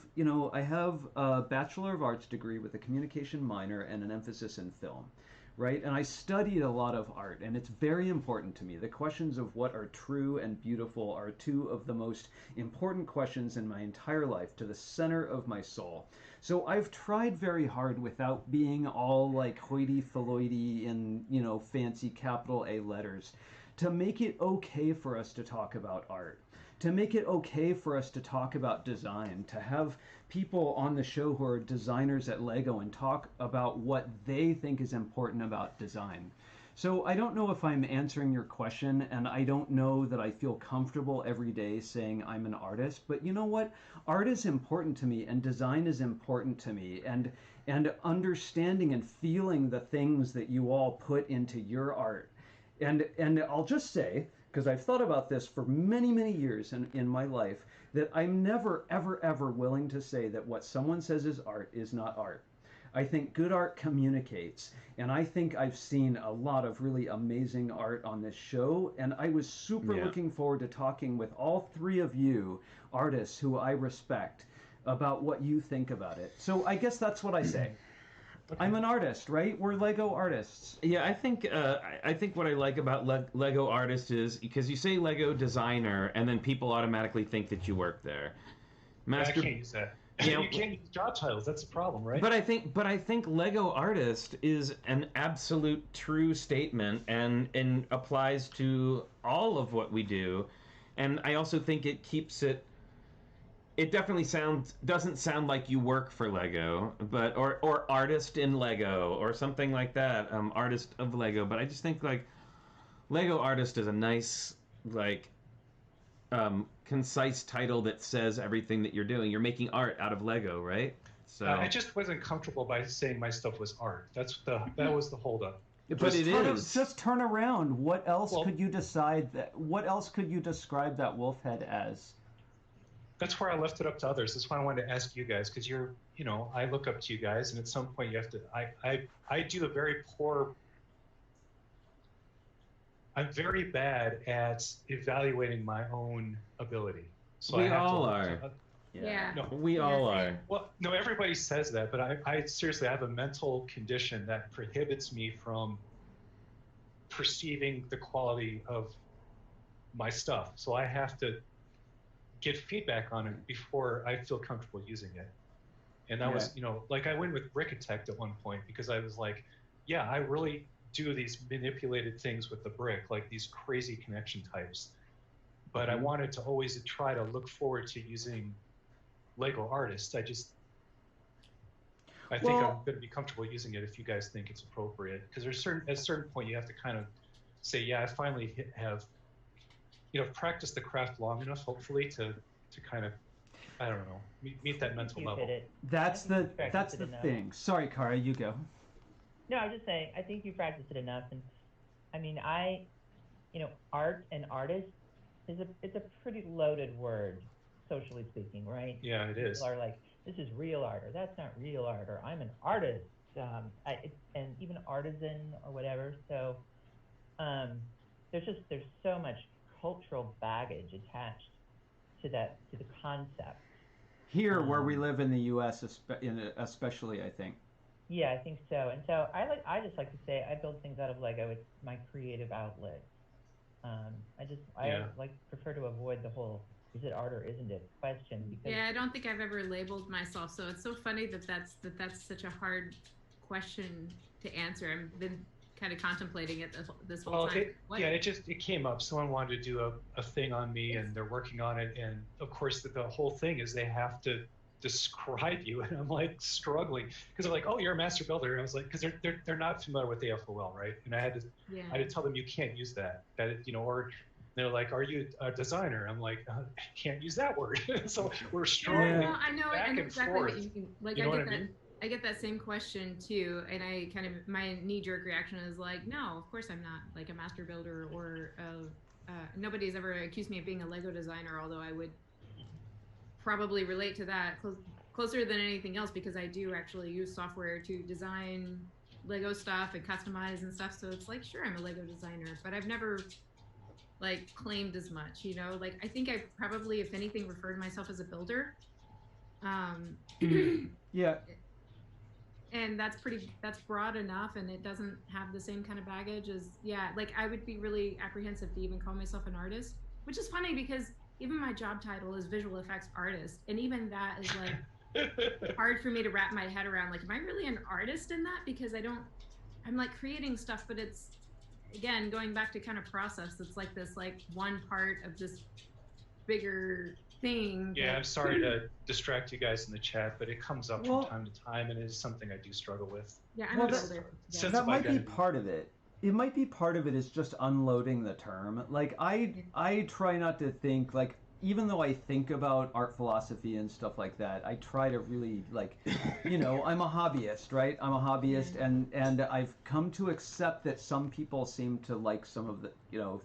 S2: a Bachelor of Arts degree with a communication minor and an emphasis in film, right? And I studied a lot of art, and it's very important to me. The questions of what are true and beautiful are two of the most important questions in my entire life, to the center of my soul. So I've tried very hard, without being all like hoity-toity in, you know, fancy capital A letters, to make it okay for us to talk about art, to make it okay for us to talk about design, to have people on the show who are designers at Lego and talk about what they think is important about design. So I don't know if I'm answering your question, and I don't know that I feel comfortable every day saying I'm an artist, but you know what? Art is important to me, and design is important to me, and understanding and feeling the things that you all put into your art. And I'll just say, because I've thought about this for many, many years in my life, that I'm never, ever, ever willing to say that what someone says is art is not art. I think good art communicates, and I think I've seen a lot of really amazing art on this show, and I was super looking forward to talking with all three of you artists who I respect about what you think about it. So I guess that's what I say. Okay. I'm an artist, right? We're Lego artists.
S1: Yeah, I think what I like about Lego artist is because you say Lego designer, and then people automatically think that you work there.
S4: I can't use that. You can't use job titles. That's the problem, right?
S1: But I think Lego artist is an absolute true statement and applies to all of what we do, and I also think it keeps it. It definitely doesn't sound like you work for Lego, but or artist in Lego or something like that. Artist of Lego, but I just think like Lego artist is a nice like concise title that says everything that you're doing. You're making art out of Lego, right? So
S4: I just wasn't comfortable by saying my stuff was art. That was the holdup.
S1: But it is.
S2: Just turn around. What else could you decide that? What else could you describe that wolf head as?
S4: That's where I left it up to others. That's why I wanted to ask you guys, because I look up to you guys, and at some point you have to. I do a very poor. I'm very bad at evaluating my own ability. So
S1: we all are.
S5: Yeah.
S4: No,
S1: we all are.
S4: Well, no, everybody says that, but I seriously have a mental condition that prohibits me from perceiving the quality of my stuff. So I have to get feedback on it before I feel comfortable using it. And that was, like I went with Brickitect at one point because I was like, yeah, I really do these manipulated things with the brick, like these crazy connection types. But I wanted to always try to look forward to using Lego Artist. I think I'm going to be comfortable using it if you guys think it's appropriate. Because at a certain point you have to kind of say, yeah, I finally have, practiced the craft long enough, hopefully, to kind of, I don't know, meet that mental level.
S2: That's the thing. Sorry, Kara, you go.
S6: No, I was just saying, I think you practiced it enough. And I mean, art and artist it's a pretty loaded word, socially speaking, right?
S4: Yeah, it is.
S6: People are like, this is real art, or that's not real art, or I'm an artist, and even artisan or whatever. So there's so much cultural baggage attached to the concept.
S2: Here, where we live in the U.S., especially, I think.
S6: Yeah, I think so. And so I just like to say I build things out of Lego. It's my creative outlet. I prefer to avoid the whole is it art or isn't it question. Because
S5: I don't think I've ever labeled myself. So it's so funny that's such a hard question to answer. I've been kind of contemplating it this whole time.
S4: It came up. Someone wanted to do a thing on me, and they're working on it. And of course, the whole thing is they have to describe you, and I'm like struggling because they're like, "Oh, you're a master builder." And I was like, because they're not familiar with AFOL, right? And I had to tell them you can't use that or they're like, "Are you a designer?" I'm like, I can't use that word. So we're struggling.
S5: Well, I know exactly
S4: forth.
S5: what you can like.
S4: You know what I mean?
S5: I get that same question too, and I kind of my knee-jerk reaction is like, no, of course I'm not like a master builder or nobody's ever accused me of being a Lego designer, although I would probably relate to that closer than anything else because I do actually use software to design Lego stuff and customize and stuff. So it's like, sure, I'm a Lego designer, but I've never like claimed as much, like I think I probably, if anything, referred to myself as a builder.
S2: Yeah.
S5: And that's broad enough, and it doesn't have the same kind of baggage as, like I would be really apprehensive to even call myself an artist, which is funny because even my job title is visual effects artist, and even that is like hard for me to wrap my head around. Like, am I really an artist in that? Because I'm like creating stuff, but it's, again, going back to kind of process. It's like this, like one part of this bigger thing.
S4: Yeah, I'm sorry to distract you guys in the chat, but it comes up from time to time, and it is something I do struggle with.
S5: Yeah, I'm a builder.
S2: That might be part of it. It might be part of it is just unloading the term. Like I try not to think like, even though I think about art philosophy and stuff like that, I try to really like, I'm a hobbyist, right? I'm a hobbyist, and I've come to accept that some people seem to like some of the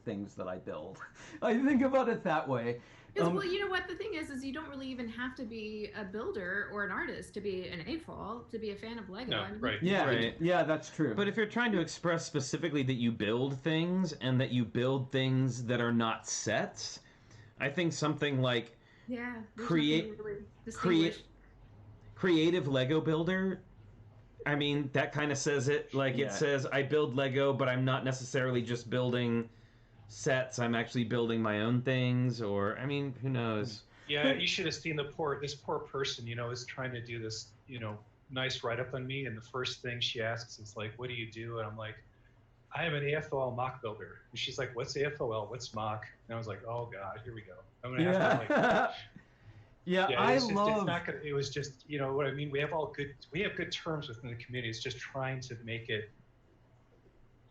S2: things that I build. I think about it that way.
S5: Well, you know what the thing is you don't really even have to be a builder or an artist to be an AFOL, to be a fan of Lego.
S4: No, right.
S2: Yeah,
S1: right.
S2: Yeah, that's true.
S1: But if you're trying to express specifically that you build things and that you build things that are not sets, I think something like creative Lego builder, I mean, that kind of says it. Like it says, I build Lego, but I'm not necessarily just building sets. I'm actually building my own things, or I mean, who knows?
S4: Yeah, you should have seen this poor person, is trying to do this, nice write-up on me, and the first thing she asks is like, what do you do? And I'm like, I am an AFOL mock builder. And she's like, what's AFOL? What's mock? And I was like, oh God, here we go. I'm going to have to like... It was just, what I mean? We have good terms within the community. It's just trying to make it,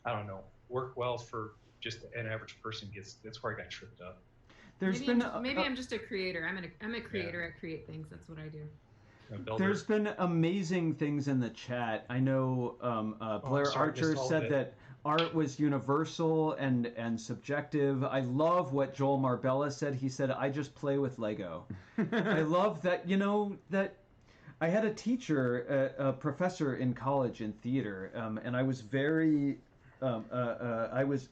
S4: I don't know, work well for just an average person. That's where I got tripped up.
S5: Maybe I'm just a creator. I'm a creator. I create things. That's what I do.
S2: There's been amazing things in the chat. I know Blair Archer said that art was universal and subjective. I love what Joel Marbella said. He said, I just play with Lego. I love that, that I had a teacher, a professor in college in theater, and I was very, what's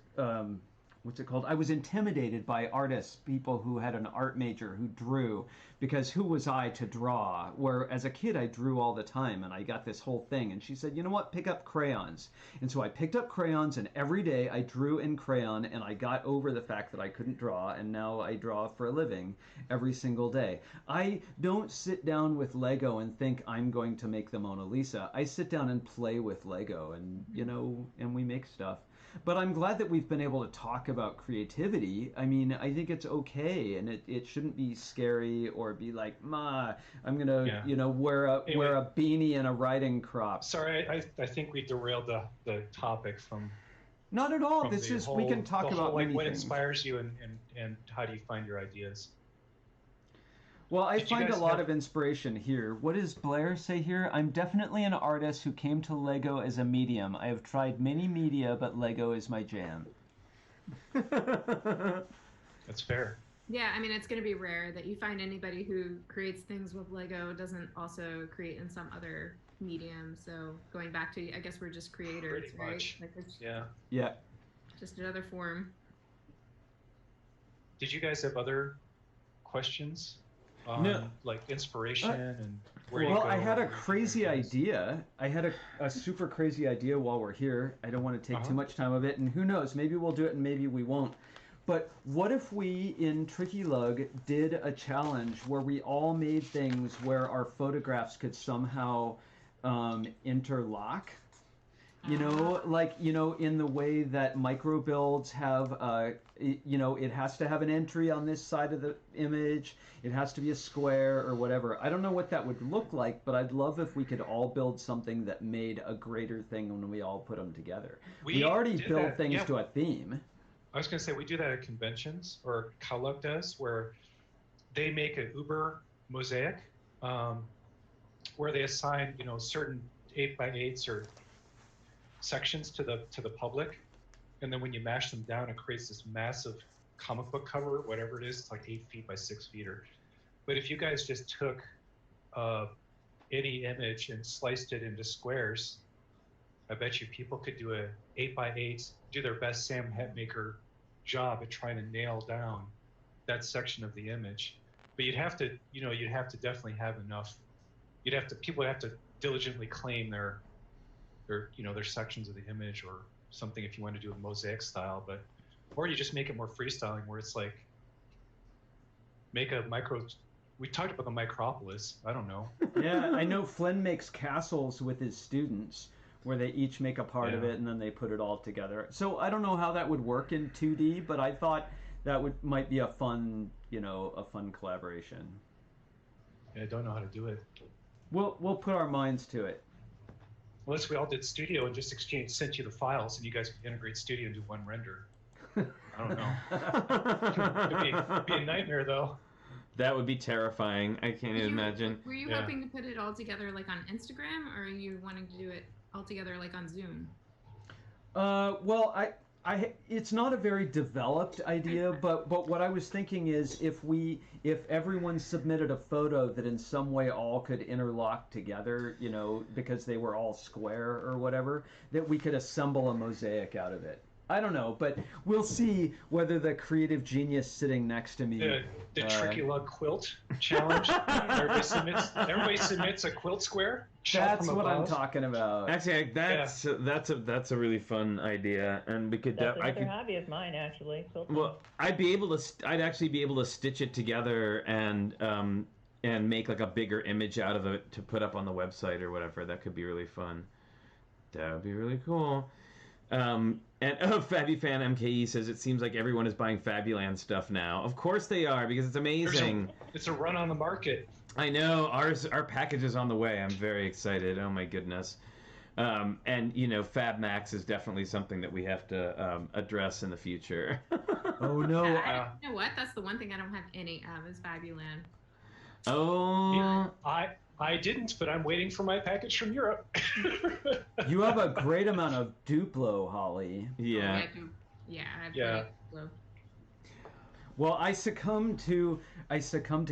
S2: it called? I was intimidated by artists, people who had an art major who drew, because who was I to draw? Where as a kid I drew all the time, and I got this whole thing. And she said, you know what? Pick up crayons. And so I picked up crayons, and every day I drew in crayon, and I got over the fact that I couldn't draw, and now I draw for a living every single day. I don't sit down with Lego and think I'm going to make the Mona Lisa. I sit down and play with Lego, and and we make stuff. But I'm glad that we've been able to talk about creativity. I mean, I think it's okay, and it shouldn't be scary or be like, I'm gonna, wear a beanie and a riding crop.
S4: Sorry, I think we derailed the topic from.
S2: Not at all. This is we can talk about many
S4: what
S2: things.
S4: Inspires you and how do you find your ideas?
S2: Well, I find a lot of inspiration here. What does Blair say here? I'm definitely an artist who came to Lego as a medium. I have tried many media, but Lego is my jam.
S4: That's fair.
S5: Yeah, I mean, it's going to be rare that you find anybody who creates things with Lego doesn't also create in some other medium. So going back to, I guess we're just creators,
S4: pretty
S5: right?
S4: much.
S2: Yeah.
S5: Just another form.
S4: Did you guys have other questions? Like inspiration and where you go?
S2: Well, I had a crazy idea. I had a super crazy idea while we're here. I don't want to take too much time of it, and who knows, maybe we'll do it and maybe we won't. But what if we, in Tricky Lug, did a challenge where we all made things where our photographs could somehow interlock? In the way that micro builds have, it has to have an entry on this side of the image. It has to be a square or whatever. I don't know what that would look like, but I'd love if we could all build something that made a greater thing when we all put them together. We already build things to a theme.
S4: I was going to say, we do that at conventions, or Kaluk does, where they make an Uber mosaic, where they assign, certain 8x8s or sections to the public, and then when you mash them down, it creates this massive comic book cover, whatever it is. It's like 8 feet by 6 feet. But if you guys just took any image and sliced it into squares, I bet you people could do a 8x8, do their best Sam Hetmaker job at trying to nail down that section of the image. But you'd have to definitely have enough. People would have to diligently claim their sections of the image or something if you want to do a mosaic style, or you just make it more freestyling where it's like, make a micro, we talked about the Micropolis, I don't know.
S2: Yeah, I know Flynn makes castles with his students where they each make a part of it and then they put it all together. So I don't know how that would work in 2D, but I thought that might be a fun collaboration.
S4: Yeah, I don't know how to do it.
S2: We'll put our minds to it.
S4: Unless we all did Studio and just sent you the files, and you guys could integrate Studio and do one render. I don't know. It'd be a nightmare, though.
S1: That would be terrifying. I can't imagine.
S5: Were you hoping to put it all together like on Instagram, or are you wanting to do it all together like on Zoom?
S2: Well, it's not a very developed idea, but what I was thinking is if everyone submitted a photo that in some way all could interlock together, because they were all square or whatever, that we could assemble a mosaic out of it. I don't know, but we'll see whether the creative genius sitting next to me.
S4: The Tricky Lug Quilt Challenge. Everybody submits a quilt square.
S2: That's what I'm talking about.
S1: Actually, that's a really fun idea, and we could.
S6: That's another hobby of mine, actually. Quilting.
S1: Well, I'd actually be able to stitch it together and make like a bigger image out of it to put up on the website or whatever. That could be really fun. That would be really cool. And FabuFan MKE says it seems like everyone is buying Fabuland stuff now. Of course they are, because it's amazing.
S4: It's a run on the market.
S1: I know. Our package is on the way. I'm very excited. Oh my goodness. And you know, Fab Max is definitely something that we have to address in the future.
S2: Oh no.
S5: You know what? That's the one thing I don't have any of is Fabuland.
S1: Oh.
S4: I didn't, but I'm waiting for my package from Europe.
S2: You have a great amount of Duplo, Holly.
S1: Yeah.
S5: I have Duplo.
S2: Well, I succumbed to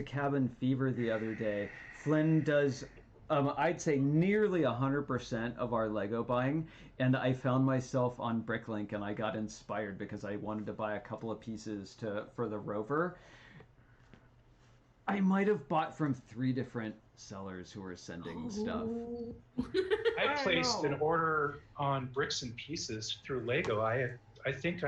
S2: cabin fever the other day. Flynn does, I'd say nearly 100% of our Lego buying, and I found myself on Bricklink, and I got inspired because I wanted to buy a couple of pieces for the rover. I might have bought from 3 different sellers who were sending stuff.
S4: I placed an order on Bricks and Pieces through Lego. I think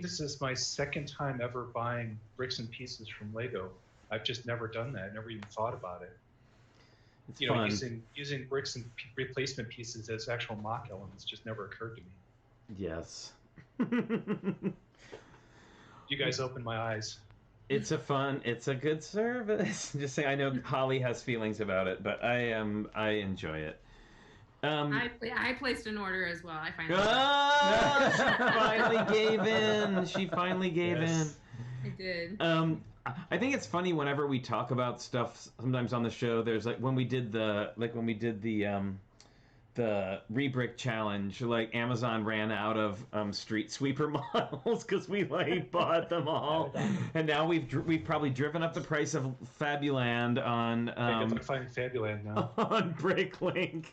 S4: this is my second time ever buying Bricks and Pieces from Lego. I've just never done that. Never even thought about it.
S1: It's
S4: you
S1: fun.
S4: know, using bricks and replacement pieces as actual MOC elements just never occurred to me.
S1: Yes.
S4: You guys opened my eyes.
S1: It's a good service. Just saying, I know Holly has feelings about it, but I enjoy it.
S5: I placed an order as well. I
S1: finally gave in. She finally gave in.
S5: I did.
S1: I think it's funny whenever we talk about stuff sometimes on the show. There's like when we did the Rebrick challenge, like Amazon ran out of street sweeper models because we like bought them all, and now we've probably driven up the price of Fabuland on
S4: I'm finding Fabuland now
S1: on Bricklink.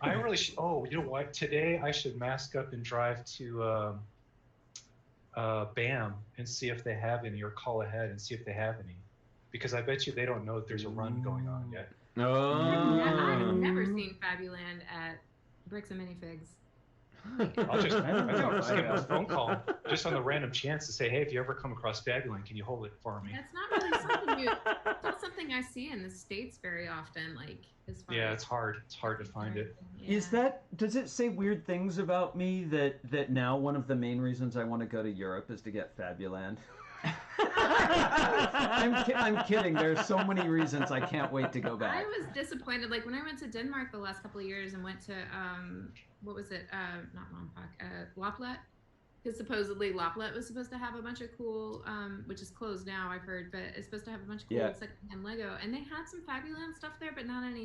S4: I really should. Oh, you know what? Today I should mask up and drive to BAM and see if they have any, or call ahead and see if they have any, because I bet you they don't know that there's a run going on yet.
S1: Oh.
S5: Yeah, I've never seen Fabuland at Bricks and Minifigs.
S4: I think I'll just give them a phone call just on the random chance to say, hey, if you ever come across Fabuland, can you hold it for me?
S5: That's not really something I see in the States very often. Like, as far as
S4: it's hard. It's hard to find it.
S5: Yeah.
S2: Does it say weird things about me that now one of the main reasons I want to go to Europe is to get Fabuland? I'm kidding. There's so many reasons I can't wait to go back.
S5: I was disappointed. Like when I went to Denmark the last couple of years and went to what was it? Not Lompoc, Loplet. Because supposedly Loplet was supposed to have a bunch of cool, which is closed now, I've heard, but it's supposed to have a bunch of cool secondhand Lego, and they had some Fabuland stuff there, but not really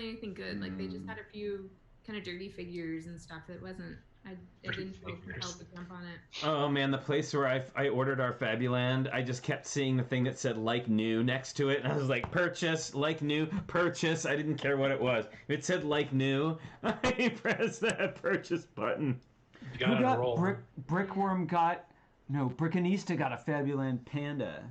S5: anything good. Like they just had a few kind of dirty figures and stuff that wasn't. I didn't feel compelled to jump on it.
S1: Oh man, the place where I ordered our Fabuland, I just kept seeing the thing that said like new next to it, and I was like, purchase, like new, purchase. I didn't care what it was. If it said like new, I pressed that purchase button.
S4: You got on a roll.
S2: Brickworm Brickanista got a Fabuland Panda.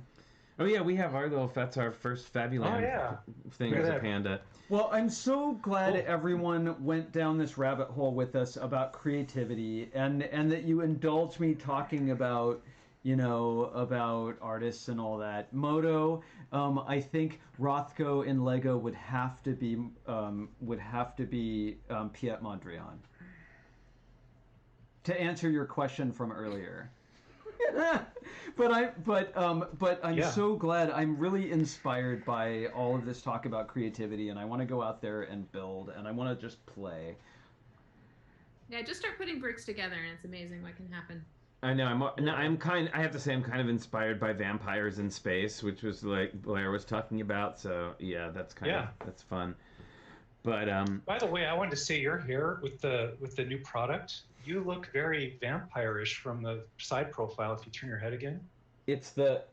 S1: Oh yeah, we have that's our first Fabuland thing as a panda.
S2: Well, I'm so glad everyone went down this rabbit hole with us about creativity, and that you indulged me talking about, about artists and all that. Moto, I think Rothko in Lego would have to be Piet Mondrian. To answer your question from earlier. But I'm so glad. I'm really inspired by all of this talk about creativity, and I want to go out there and build, and I want to just play.
S5: Yeah, just start putting bricks together, and it's amazing what can happen.
S1: I know. I have to say I'm kind of inspired by Vampires in Space, which was like Blair was talking about. So yeah, that's that's fun. But
S4: by the way, I wanted to say your hair with the new product. You look very vampire-ish from the side profile if you turn your head again.
S1: It's the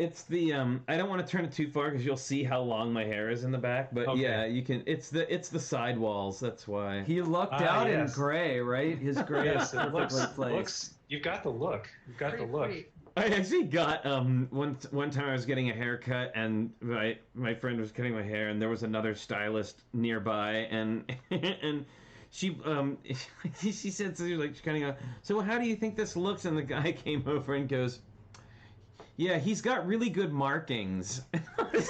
S1: I don't want to turn it too far because you'll see how long my hair is in the back, but
S4: Okay.
S1: yeah, you can. It's the side walls. That's why.
S2: He lucked out in
S4: yes.
S2: gray, right? His gray
S4: Yes,
S2: is
S4: it
S2: perfectly placed.
S4: you've got the look. You've got the look.
S1: I actually got one time I was getting a haircut and my friend was cutting my hair and there was another stylist nearby and and she she said so like she's kind of go, so how do you think this looks? And the guy came over and goes, yeah, he's got really good markings.
S4: What does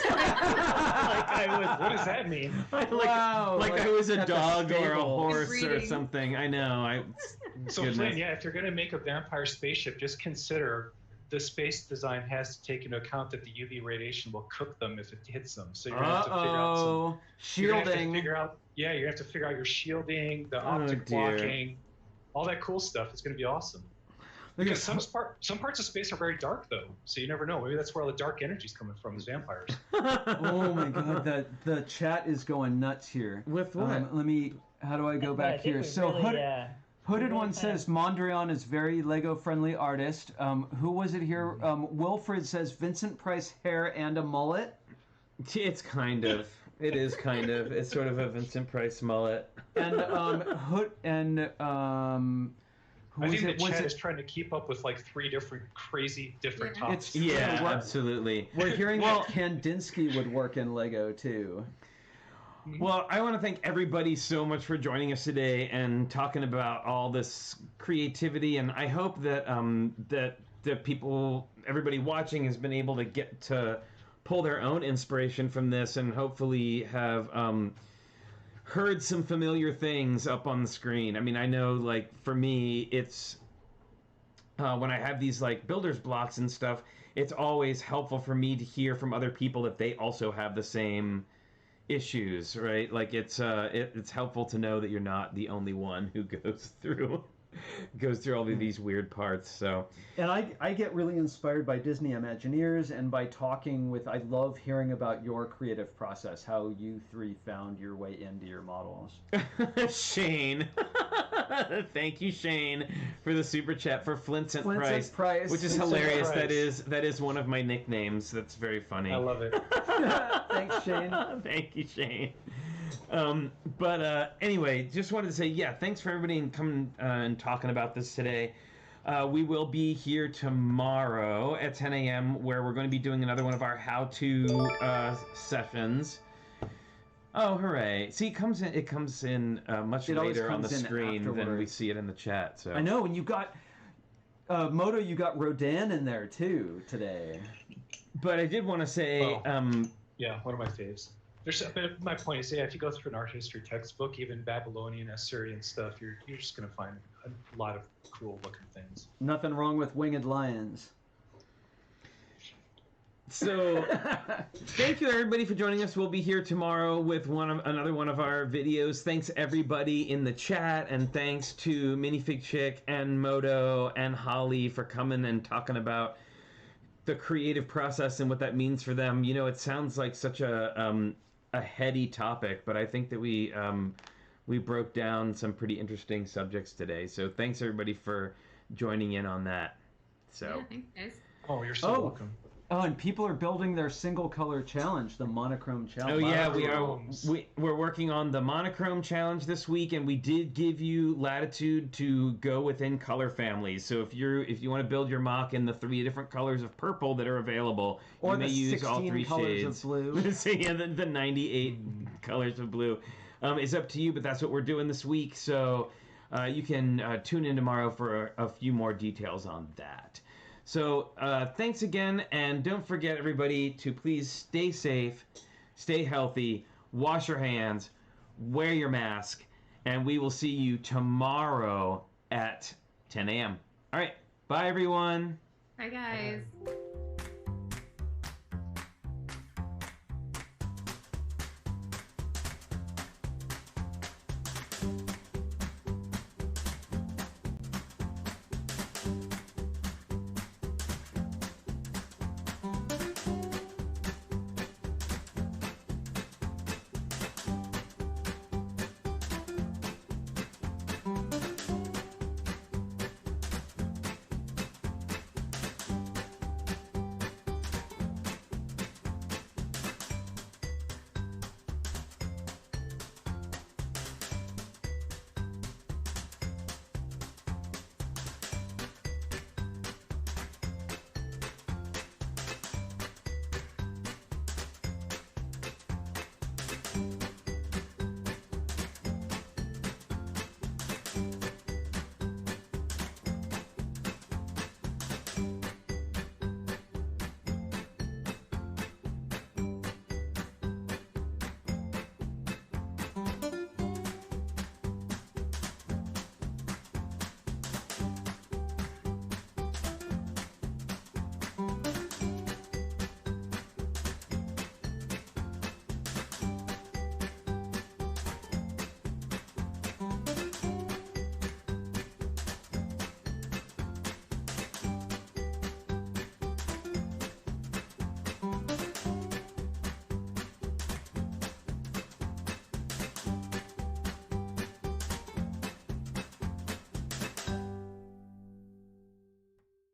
S4: that mean?
S2: Wow,
S1: like I was a dog or a
S2: stable.
S1: horse or something. I know.
S4: So Flynn, yeah, if you're going to make a vampire spaceship, just consider the space design has to take into account that the UV radiation will cook them if it hits them. So you're going to have to figure out some
S2: shielding.
S4: You're going to have to figure out your shielding, the optic blocking, all that cool stuff. It's going to be awesome. Because some parts of space are very dark, though, so you never know. Maybe that's where all the dark energy's coming from, is vampires.
S2: Oh my god, the chat is going nuts here.
S1: With what?
S2: How do I go back here? So
S6: really,
S2: Hooded One says Mondrian is very Lego-friendly artist. Who was it here? Wilfred says Vincent Price hair and a mullet.
S1: It's kind of. It is kind of. It's sort of a Vincent Price mullet.
S2: And
S4: I think the chat is trying to keep up with like 3 different topics.
S1: Absolutely.
S2: We're hearing that Kandinsky would work in Lego too.
S1: Well, I want to thank everybody so much for joining us today and talking about all this creativity, and I hope that that people, everybody watching, has been able to get to pull their own inspiration from this, and hopefully have heard some familiar things up on the screen. I mean, I know, like, for me, it's when I have these like builder's blocks and stuff, it's always helpful for me to hear from other people that they also have the same issues, right? Like it's helpful to know that you're not the only one who goes through all of these weird parts. So,
S2: and I get really inspired by Disney Imagineers and by talking with. I love hearing about your creative process, how you 3 found your way into your models.
S1: Shane, thank you, Shane, for the super chat for Flincent Price, which is hilarious. That is one of my nicknames. That's very funny.
S4: I love it.
S2: Thanks, Shane.
S1: Thank you, Shane. But anyway, just wanted to say, thanks for everybody coming and talking about this today. We will be here tomorrow at 10 a.m. where we're going to be doing another one of our how-to sessions. Oh, hooray. See, it comes in much later on the screen than we see it in the chat. So I
S2: know, and you got Moto, you got Rodin in there too today.
S1: But I did want to say...
S4: yeah, one of my faves. But my point is, if you go through an art history textbook, even Babylonian, Assyrian stuff, you're just going to find a lot of cool looking things.
S2: Nothing wrong with winged lions.
S1: So, thank you everybody for joining us. We'll be here tomorrow with another one of our videos. Thanks everybody in the chat, and thanks to Minifig Chick and Moto and Holly for coming and talking about the creative process and what that means for them. You know, it sounds like such a heady topic, but I think that we broke down some pretty interesting subjects today. So thanks everybody for joining in on that. So
S5: thanks guys.
S4: Oh, you're so welcome.
S2: Oh, and people are building their single color challenge, the monochrome challenge.
S1: Oh yeah, we're working on the monochrome challenge this week, and we did give you latitude to go within color families. So if you want to build your MOC in the 3 different colors of purple that are available,
S2: or
S1: you may use all 3
S2: colors
S1: shades
S2: of blue.
S1: So yeah, the 98 colors of blue. It's up to you, but that's what we're doing this week. So you can tune in tomorrow for a few more details on that. So thanks again, and don't forget, everybody, to please stay safe, stay healthy, wash your hands, wear your mask, and we will see you tomorrow at 10 a.m. All right, bye, everyone.
S5: Bye, guys.